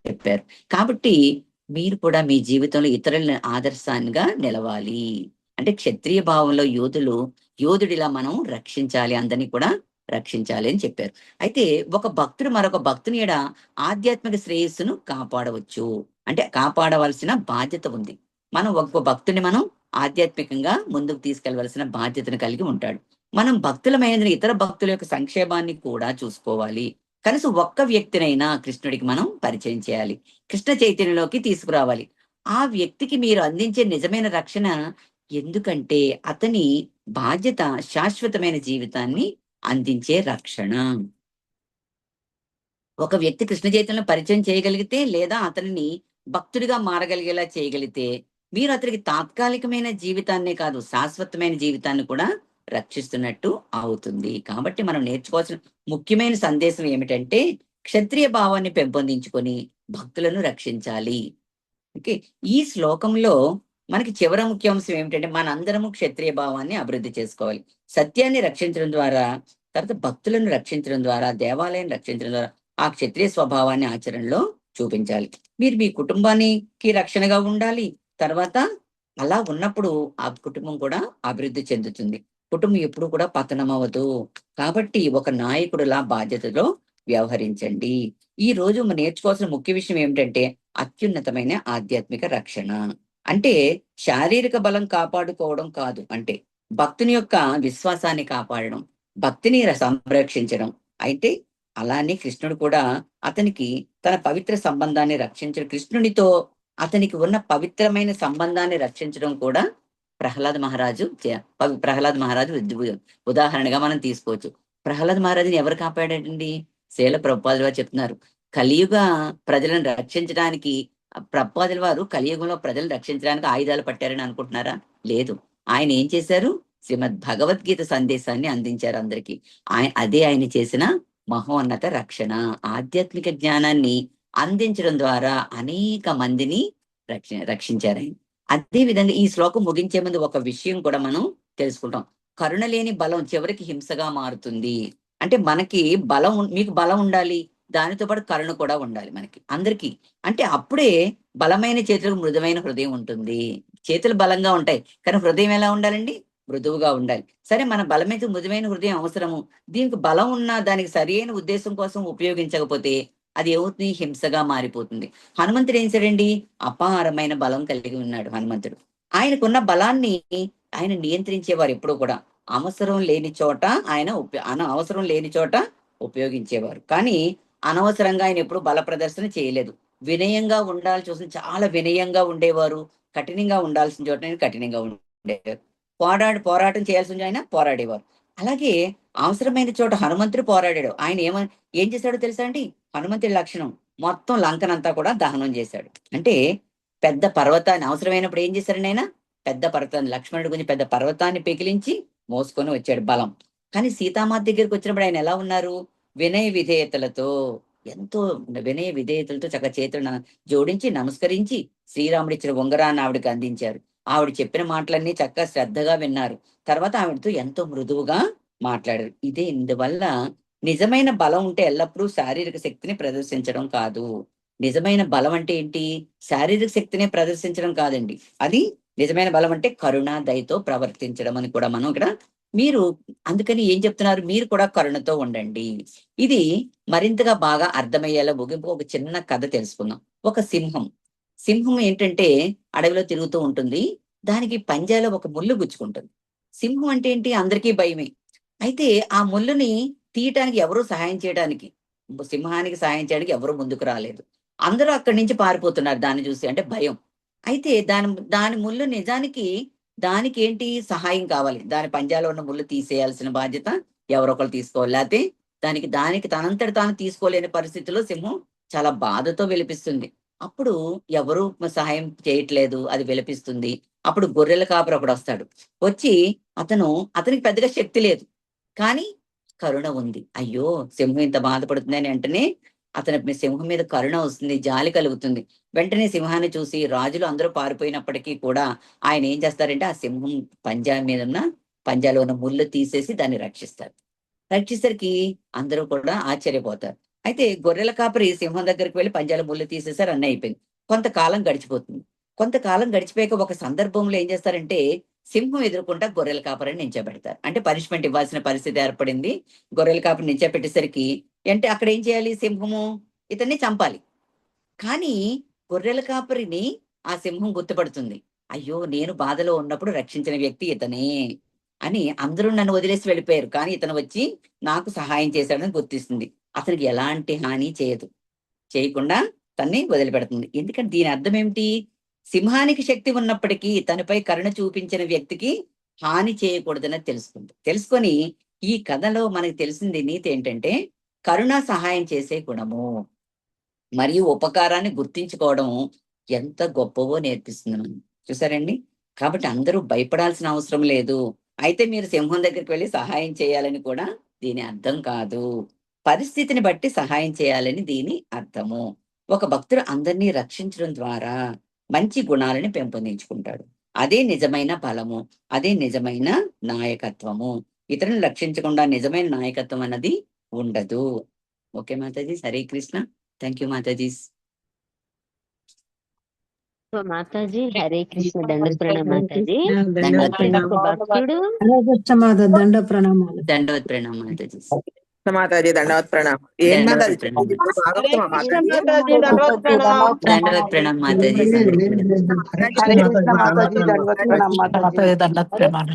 చెప్పారు. కాబట్టి మీరు కూడా మీ జీవితంలో ఇతరులను ఆదర్శంగా నిలవాలి. అంటే క్షత్రియ భావంలో యోధుడిలా మనం రక్షించాలి, అందరినీ కూడా రక్షించాలి అని చెప్పారు. అయితే ఒక భక్తుడు మరొక భక్తుని ఎడ ఆధ్యాత్మిక శ్రేయస్సును కాపాడవచ్చు. అంటే కాపాడవలసిన బాధ్యత ఉంది. మనం ఒక్క భక్తుని మనం ఆధ్యాత్మికంగా ముందుకు తీసుకెళ్లవలసిన బాధ్యతను కలిగి ఉంటాడు. మనం భక్తులమైన ఇతర భక్తుల యొక్క సంక్షేమాన్ని కూడా చూసుకోవాలి. కనీసం ఒక్క వ్యక్తినైనా కృష్ణుడికి మనం పరిచయం చేయాలి, కృష్ణ చైతన్యంలోకి తీసుకురావాలి. ఆ వ్యక్తికి మీరు అందించే నిజమైన రక్షణ. ఎందుకంటే అతని బాధ్యత శాశ్వతమైన జీవితాన్ని అందించే రక్షణ. ఒక వ్యక్తి కృష్ణ చైతన్యం పరిచయం చేయగలిగితే, లేదా అతనిని భక్తుడిగా మారగలిగేలా చేయగలిగితే, మీరు అతనికి తాత్కాలికమైన జీవితాన్నే కాదు, శాశ్వతమైన జీవితాన్ని కూడా రక్షిస్తున్నట్టు అవుతుంది. కాబట్టి మనం నేర్చుకోవాల్సిన ముఖ్యమైన సందేశం ఏమిటంటే, క్షత్రియ భావాన్ని పెంపొందించుకొని భక్తులను రక్షించాలి. ఓకే. ఈ శ్లోకంలో మనకి చివరి ముఖ్యాంశం ఏమిటంటే, మనందరము క్షత్రియ భావాన్ని అభివృద్ధి చేసుకోవాలి. సత్యాన్ని రక్షించడం ద్వారా, తర్వాత భక్తులను రక్షించడం ద్వారా, దేవాలయాన్ని రక్షించడం ద్వారా ఆ క్షత్రియ స్వభావాన్ని ఆచరణలో చూపించాలి. మీరు మీ కుటుంబానికి రక్షణగా ఉండాలి. తర్వాత అలా ఉన్నప్పుడు ఆ కుటుంబం కూడా అభివృద్ధి చెందుతుంది. కుటుంబం ఎప్పుడు కూడా పతనం అవ్వదు. కాబట్టి ఒక నాయకుడిలా బాధ్యతలో వ్యవహరించండి. ఈ రోజు మనం నేర్చుకోవాల్సిన ముఖ్య విషయం ఏమిటంటే, అత్యున్నతమైన ఆధ్యాత్మిక రక్షణ అంటే శారీరక బలం కాపాడుకోవడం కాదు. అంటే భక్తుని యొక్క విశ్వాసాన్ని కాపాడడం, భక్తిని సంరక్షించడం. అయితే అలానే కృష్ణుడు కూడా అతనికి తన పవిత్ర సంబంధాన్ని రక్షించడం, కృష్ణునితో అతనికి ఉన్న పవిత్రమైన సంబంధాన్ని రక్షించడం కూడా ప్రహ్లాద్ మహారాజు ఉదాహరణగా మనం తీసుకోవచ్చు. ప్రహ్లాద్ మహారాజుని ఎవరు కాపాడాడండి? శ్రీల ప్రభుపాదుల వారు చెప్తున్నారు, కలియుగ ప్రజలను రక్షించడానికి ప్రభుపాదుల వారు కలియుగంలో ప్రజలను రక్షించడానికి ఆయుధాలు పట్టారని అనుకుంటున్నారా? లేదు. ఆయన ఏం చేశారు? శ్రీమద్ భగవద్గీత సందేశాన్ని అందించారు అందరికీ. అదే ఆయన చేసిన మహోన్నత రక్షణ. ఆధ్యాత్మిక జ్ఞానాన్ని అందించడం ద్వారా అనేక మందిని రక్షించారు ఆయన. అదే విధంగా ఈ శ్లోకం ముగించే ముందు ఒక విషయం కూడా మనం తెలుసుకుంటాం. కరుణ లేని బలం చివరికి హింసగా మారుతుంది. అంటే మనకి మీకు బలం ఉండాలి, దానితో పాటు కరుణ కూడా ఉండాలి మనకి అందరికీ. అంటే అప్పుడే బలమైన చేతులకు మృదువైన హృదయం ఉంటుంది. చేతులు బలంగా ఉంటాయి, కానీ హృదయం ఎలా ఉండాలండి? మృదువుగా ఉండాలి. సరే, మన బలమైన మృదువైన హృదయం అవసరము. దీనికి బలం ఉన్న దానికి సరైన ఉద్దేశం కోసం ఉపయోగించకపోతే అది ఏమవుతుంది? హింసగా మారిపోతుంది. హనుమంతుడు ఏం చేశాడండి? అపారమైన బలం కలిగి ఉన్నాడు హనుమంతుడు. ఆయనకున్న బలాన్ని ఆయన నియంత్రించేవారు. ఎప్పుడు కూడా అవసరం లేని చోట అవసరం లేని చోట ఉపయోగించేవారు. కానీ అనవసరంగా ఆయన ఎప్పుడు బల ప్రదర్శన చేయలేదు. వినయంగా ఉండాల్సి వస్తుంది, చాలా వినయంగా ఉండేవారు. కఠినంగా ఉండాల్సిన చోట కఠినంగా ఉండేవారు. పోరాటం చేయాల్సిన ఆయన పోరాడేవారు. అలాగే అవసరమైన చోట హనుమంతుడు పోరాడాడు. ఆయన ఏం చేశాడో తెలుసా అండి? హనుమంతుడి లక్షణం మొత్తం లంకనంతా కూడా దహనం చేశాడు. అంటే పెద్ద పర్వతాన్ని అవసరమైనప్పుడు ఏం చేశారండి ఆయన? పెద్ద పర్వతాన్ని, లక్ష్మణుడి గురించి పెద్ద పర్వతాన్ని పెకిలించి మోసుకొని వచ్చాడు బలం. కానీ సీతామాత దగ్గరికి వచ్చినప్పుడు ఆయన ఎలా ఉన్నారు? వినయ విధేయతలతో, ఎంతో వినయ విధేయతలతో చక్కగా చేతులను జోడించి నమస్కరించి శ్రీరాముడు ఇచ్చిన ఉంగరాన్ని ఆవిడకి అందించారు. ఆవిడ చెప్పిన మాటలన్నీ చక్కగా శ్రద్ధగా విన్నారు. తర్వాత ఆవిడతో ఎంతో మృదువుగా మాట్లాడారు. ఇందువల్ల నిజమైన బలం ఉంటే ఎల్లప్పుడూ శారీరక శక్తిని ప్రదర్శించడం కాదు. నిజమైన బలం అంటే ఏంటి? శారీరక శక్తిని ప్రదర్శించడం కాదండి. అది నిజమైన బలం అంటే కరుణ, దయతో ప్రవర్తించడం అని కూడా మనం ఇక్కడ అందుకని ఏం చెప్తున్నారు? మీరు కూడా కరుణతో ఉండండి. ఇది మరింతగా బాగా అర్థమయ్యేలా ముగింపు ఒక చిన్న కథ తెలుసుకుందాం. ఒక సింహం ఏంటంటే అడవిలో తిరుగుతూ ఉంటుంది. దానికి పంజాలో ఒక ముళ్ళు గుచ్చుకుంటుంది. సింహం అంటే ఏంటి? అందరికీ భయమే. అయితే ఆ ముళ్ళుని తీయటానికి ఎవరు సహాయం చేయడానికి, సింహానికి సహాయం చేయడానికి ఎవరు ముందుకు రాలేదు. అందరూ అక్కడి నుంచి పారిపోతున్నారు దాన్ని చూసి, అంటే భయం. అయితే దాని దాని ముళ్ళు నిజానికి దానికేంటి సహాయం కావాలి. దాని పంజాలో ఉన్న ముళ్ళు తీసేయాల్సిన బాధ్యత ఎవరో ఒకళ్ళు తీసుకోవాలి. లేతే దానికి తనంతట తాను తీసుకోలేని పరిస్థితిలో సింహం చాలా బాధతో విలపిస్తుంది. అప్పుడు ఎవరు సహాయం చేయట్లేదు. అది విలపిస్తుంది. అప్పుడు గొర్రెల కాపరి ఒకడొస్తాడు. వచ్చి అతనికి పెద్దగా శక్తి లేదు. కానీ కరుణ ఉంది. అయ్యో! సింహం ఇంత బాధపడుతుందని వెంటనే సింహం మీద కరుణ వస్తుంది. జాలి కలుగుతుంది. వెంటనే సింహాన్ని చూసి రాజులు అందరూ పారిపోయినప్పటికీ కూడా ఆయన ఏం చేస్తారంటే ఆ సింహం పంజాలో ఉన్న ముళ్ళు తీసేసి దాన్ని రక్షిస్తారు. రక్షించేసరికి అందరూ కూడా ఆశ్చర్యపోతారు. అయితే గొర్రెల కాపరి సింహం దగ్గరికి వెళ్లి పంజాల ముళ్ళు తీసేసారు. అన్నీ అయిపోయింది. కొంతకాలం గడిచిపోతుంది. కొంతకాలం గడిచిపోయాక ఒక సందర్భంలో ఏం చేస్తారంటే సింహం ఎదురుకుంటా గొర్రెల కాపరిని నించోబెడతారు. అంటే పనిష్మెంట్ ఇవ్వాల్సిన పరిస్థితి ఏర్పడింది. గొర్రెల కాపరిని నించోబెట్టేసరికి అంటే అక్కడ ఏం చేయాలి సింహము? ఇతన్ని చంపాలి. కానీ గొర్రెల కాపరిని ఆ సింహం గుర్తుపడుతుంది. అయ్యో! నేను బాధలో ఉన్నప్పుడు రక్షించిన వ్యక్తి ఇతనే అని. అందరూ నన్ను వదిలేసి వెళ్ళిపోయారు. కానీ ఇతను వచ్చి నాకు సహాయం చేశాడని గుర్తిస్తుంది. అతనికి ఎలాంటి హాని చేయదు. చేయకుండా తన్ని వదిలిపెడుతుంది. ఎందుకంటే దీని అర్థం ఏమిటి? సింహానికి శక్తి ఉన్నప్పటికీ తనపై కరుణ చూపించిన వ్యక్తికి హాని చేయకూడదని తెలుసుకుంది. తెలుసుకొని ఈ కథలో మనకు తెలిసింది నీతి ఏంటంటే కరుణ సహాయం చేసే గుణము మరియు ఉపకారాన్ని గుర్తించుకోవడం ఎంత గొప్పవో నేర్పిస్తుంది మనం. చూసారండి? కాబట్టి అందరూ భయపడాల్సిన అవసరం లేదు. అయితే మీరు సింహం దగ్గరికి వెళ్లి సహాయం చేయాలని కూడా దీని అర్థం కాదు. పరిస్థితిని బట్టి సహాయం చేయాలని దీని అర్థము. ఒక భక్తుడు అందరినీ రక్షించడం ద్వారా మంచి గుణాలను పెంపొందించుకుంటాడు. అదే నిజమైన బలము. అదే నిజమైన నాయకత్వము. ఇతరులను రక్షించకుండా నిజమైన నాయకత్వం అన్నది ఉండదు. Okay Mataji. Hare Krishna. Thank you Matajis. Mataji Hare Krishna. దండ ప్రణామం మాతాజీ. దండవత్ ప్రణామం. ఒక భక్తుడు దండ ప్రణామాలు. దండవత్ ప్రణామం మాతాజీస్. మాతాజీ దండవత్ ప్రణామం. ఏం మాతాజీ దండవత్ ప్రణామం. భాగవతమా మాతాజీ? దండవత్ ప్రణామం. దండవత్ ప్రణామం మాతాజీస్. హరే కృష్ణ మాతాజీ, దండవత్ ప్రణామం మాతాజీ. దండవత్ ప్రణామం.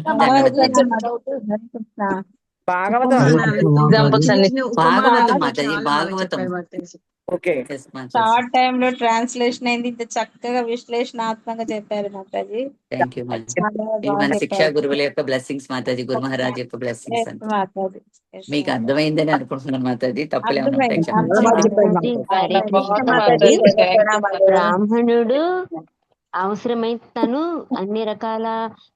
Bhagavatam Bhagavatam Mataji. Bhagavatam. Okay. Yes, Mataji. Short time లో ట్రాన్స్లేషన్ అయింది. ఇంత చక్కగా విశ్లేషణాత్మకంగా చెప్పారు మాతాజీ. Thank you Mataji. చాలా ఇది బాగా మన శిక్షా చెప్పారు. గురువుల యొక్క బ్లెస్సింగ్స్ మాతాజీ. గురు మహారాజ్ యొక్క బ్లెస్సింగ్స్ Yes, అంటే మాతాజీ. Yes, మీకు మాతాజీ. అర్థమైందని అనుకుంటున్నాను మాతాజీ. తప్పులేమన్నా ఉంటాయి అర్థమైంది, క్షమించండి. అర్థమైంది. మాతాజీ హరే కృష్ణ మాతాజీ. బ్రాహ్మణుడు అవసరమైతే తను అన్ని రకాల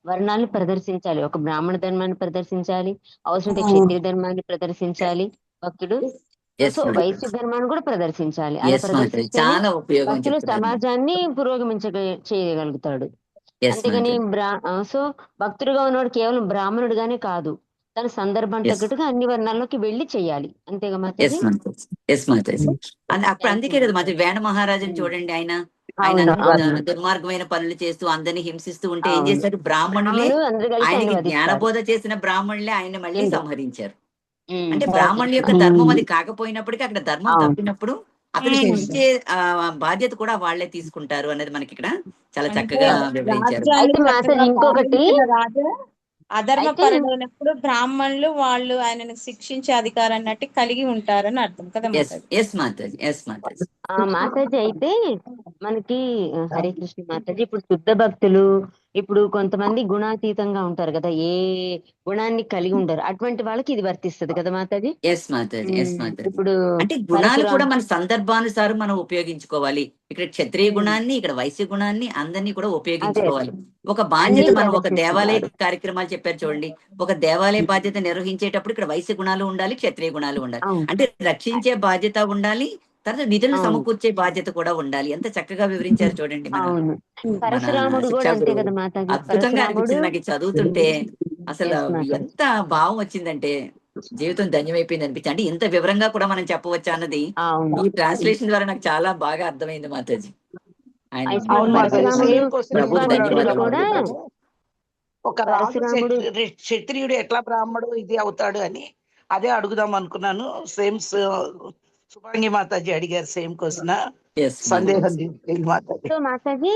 వర్ణాలను ప్రదర్శించాలి. ఒక బ్రాహ్మణ ధర్మాన్ని ప్రదర్శించాలి, అవసరమైతే క్షత్రియ ధర్మాన్ని ప్రదర్శించాలి భక్తుడు. Yes, so madam. వైశ్య ధర్మాన్ని కూడా ప్రదర్శించాలి. అలా Yes, మాతాజీ. ప్రదర్శిస్తేనే చాలా ఉపయోగం భక్తులు చెప్తున్నారు. సమాజాన్ని చేయగలుగుతాడు. Yes, అంతేగాని మాతాజీ. సో భక్తుడుగా ఉన్నవాడు కేవలం బ్రాహ్మణుడుగానే కాదు, తన సందర్భం Yes. తగ్గట్టుగా అన్ని వర్ణాల్లోకి వెళ్ళి చేయాలి. అంతేగా ఎస్ మాతాజీ? మాతాజీ. ఎస్ మాతాజీ. అప్పుడు అందుకే కదా మాతాజీ వేణ మహారాజుని చూడండి. ఆయన అవును, అవును. దుర్మార్గమైన పనులు చేస్తూ అందరిని హింసిస్తూ ఉంటే ఏం అవును. చేశారు? బ్రాహ్మణులే బ్రాహ్మణులు అందరూ కలిసి ఆయన ఆయనకి వధిస్తారు. జ్ఞానబోధ చేసిన బ్రాహ్మణులే ఆయన మళ్ళీ ఏంటి? సంహరించారు. ఉమ్. అంటే బ్రాహ్మణుల యొక్క ధర్మం అది కాకపోయినప్పటికీ అక్కడ ధర్మం అవును. తప్పినప్పుడు అతను హింసించే బాధ్యత కూడా వాళ్ళే తీసుకుంటారు అనేది మనకి ఇక్కడ చాలా అంటే చక్కగా వివరించారు. రాజ్యాన్ని అయితే మాతాజీ చక్కగా ఇంకొకటి పాలించిన రాజు అధర్మపరుడైనప్పుడు అయితే బ్రాహ్మణులు వాళ్ళు ఆయనను శిక్షించే అధికారాన్ని కలిగి ఉంటారని అర్థం కదా yes Mataji. Yes Mataji. Yes Mataji. Mataji అయితే మనకి హరే కృష్ణ మాతాజీ, ఇప్పుడు శుద్ధ భక్తులు ఇప్పుడు కొంతమంది గుణాతీతంగా ఉంటారు కదా, ఏ గుణాన్ని కలిగి ఉండరు. అటువంటి వాళ్ళకి ఇది వర్తిస్తుంది కదా మాతాజీ? ఎస్ మాతాజీ. ఎస్ మాతాజీ. ఇప్పుడు అంటే గుణాలు పరశురాం కూడా మన సందర్భానుసారం మనం ఉపయోగించుకోవాలి. ఇక్కడ క్షత్రియ గుణాన్ని, ఇక్కడ వైశ్య గుణాన్ని అందరినీ కూడా ఉపయోగించుకోవాలి. ఒక బాధ్యత అన్ని మనం ఒక దేవాలయ ప్రదర్శిస్తున్నారు. కార్యక్రమాలు చెప్పారు చూడండి. ఒక దేవాలయ బాధ్యత నిర్వహించేటప్పుడు ఇక్కడ వైశ్య గుణాలు ఉండాలి, క్షత్రియ గుణాలు ఉండాలి. అవును, అంటే రక్షించే బాధ్యత ఉండాలి, తర్వాత నిధులను అవును, సమకూర్చే బాధ్యత కూడా ఉండాలి. ఎంత చక్కగా వివరించారు చూడండి మన అవును. మన పరశురాముడు కూడా శిక్షా అంతే గురువు. కదా మాతాజీ? అద్భుతంగా పరశురాముడు అనిపించింది నాకు ఇది చదువుతుంటే. అసలు Yes, మాతాజీ. ఎంత భావం వచ్చిందంటే జీవితం ధన్యమైపోయింది అనిపించింది. అంటే ఇంత వివరంగా కూడా మనం చెప్పవచ్చా అన్నది అవును. ఈ ట్రాన్స్లేషన్ ద్వారా నాకు చాలా బాగా అర్థమైంది మాతాజీ. ఆయన అయితే అవును మాతాజీ. పరశురాముడు సేమ్ క్వశ్చన్ ప్రభువుకి విశ్వామిత్రుడు ధన్యవాదాలు కూడా మాతాజీ. ఒక రాజు పరశురాముడు క్షత్రియుడు ఎట్లా బ్రాహ్మడు ఇది అవుతాడు అని అదే అడుగుదాం అనుకున్నాను. సేమ్ సుభాంగి మాతాజీ అడిగారు సేమ్ క్వశ్చన్. Yes, సందేహం మాతాజీ. తీరిపోయింది మాతాజీ. సో మాతాజీ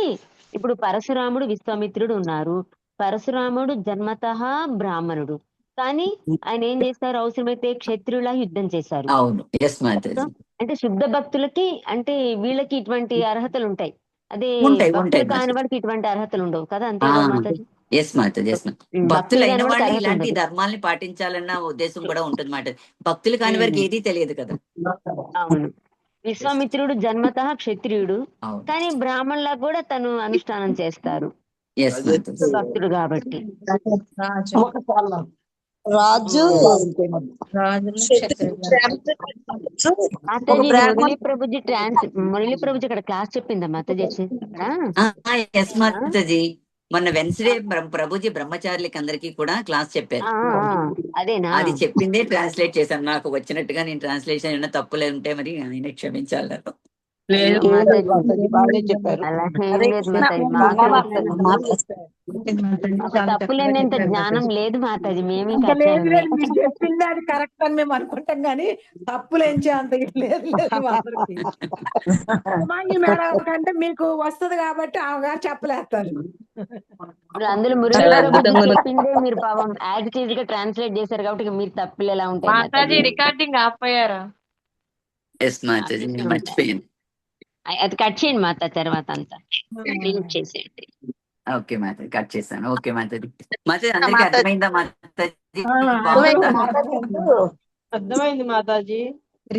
ఇప్పుడు పరశురాముడు విశ్వామిత్రుడు ఉన్నారు. పరశురాముడు జన్మతః బ్రాహ్మణుడు, కానీ ఆయన ఏం చేస్తారు, అవసరమైతే క్షత్రియులా యుద్ధం చేశారు. అవును. ఎస్ మాతాజీ. అంటే శుద్ధ భక్తులకి అంటే వీళ్ళకి ఇటువంటి అర్హతలు ఉంటాయి. అదే ఉంటాయి భక్తులు కాని మాతాజీ. వాడికి ఇటువంటి అర్హతలు ఉండవు కదా, అంతే కదా మాతాజీ? ఎస్ మాతాజీ. ఎస్ భక్తులు భక్తులు అయిన కాని వాడికి వాళ్ళు అర్హత ఇలాంటి ఉండదు. ధర్మాల్ని పాటించాలన్న ఉద్దేశం కూడా ఉంటుంది మాట. భక్తులు కాని వారికి ఏదీ తెలియదు కదా. అవును. విశ్వామిత్రుడు జన్మతః క్షత్రియుడు, అవును. కానీ బ్రాహ్మణులా కూడా తను అనుష్ఠానం చేస్తారు, ఎస్ మాతాజీ. భక్తుడు కాబట్టి. రాజు మాతాజీ మురళీ ప్రభుజీ మురళీ ప్రభుజీ ఇక్కడ క్లాస్ చెప్పిందా మాతాజీ ఇక్కడ? ఎస్ మాతాజీ. మొన్న వెన్స్డే ప్రభుజీ బ్రహ్మచారులకి అందరికీ కూడా క్లాస్ చెప్పారు. అదేనా? అది చెప్పిందే ట్రాన్స్లేట్ చేశాను. నాకు వచ్చినట్టుగా నేను ట్రాన్స్లేషన్ ఏమైనా తప్పులే ఉంటే మరి ఆయన క్షమించాలి. బాగానే చెప్పారు. అలా ఏం లేదు మాతాజీ, మాకు తప్పులేనంత జ్ఞానం లేదు మాతాజీ, మేమే ఇంకా లేదు కచ్చాము. లేదు, మీరు చెప్పింది అది కరెక్ట్ అని మేము అనుకుంటాం కానీ తప్పులు ఎంచే అంత లేదు లేదు అందరికి. సుమాంగి మేడం కంటే మీకు వస్తది కాబట్టి ఆమె గారు చెప్పలేస్తారు. ఇప్పుడు అందులో మురళీ ప్రభుజీ చెప్పిందే మీరు పాపం యాజ్ ఇట్ ఈజ్ గా ట్రాన్స్లేట్ చేశారు కాబట్టి ఇక మీరు తప్పులు ఎలా ఉంటాయి మాతాజీ రికార్డింగ్ ఆపోయారా? ఎస్ మాతాజీ, నేను మర్చిపోయాను. అది కట్ చేయండి మాత, తర్వాత అంతా డిలీట్ చేసేయండి. ఓకే మాతాజీ, కట్ చేశాను. ఓకే మాతాజీ. మాతాజీ అందరికి అర్థమైందా మాతాజీ? అర్థమైంది మాతాజీ.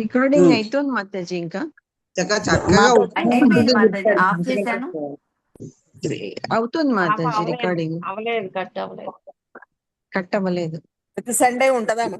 రికార్డింగ్ అవుతుంది మాతాజీ. ఇంకా అయిపోయింది మాతాజీ, ఆఫ్ చేశాను. అవుతుంది మాతాజీ రికార్డింగ్. అవలేదు, కట్ అవ్వలేదు. కట్ అవ్వలేదు. ప్రతి సండే ఉంటదా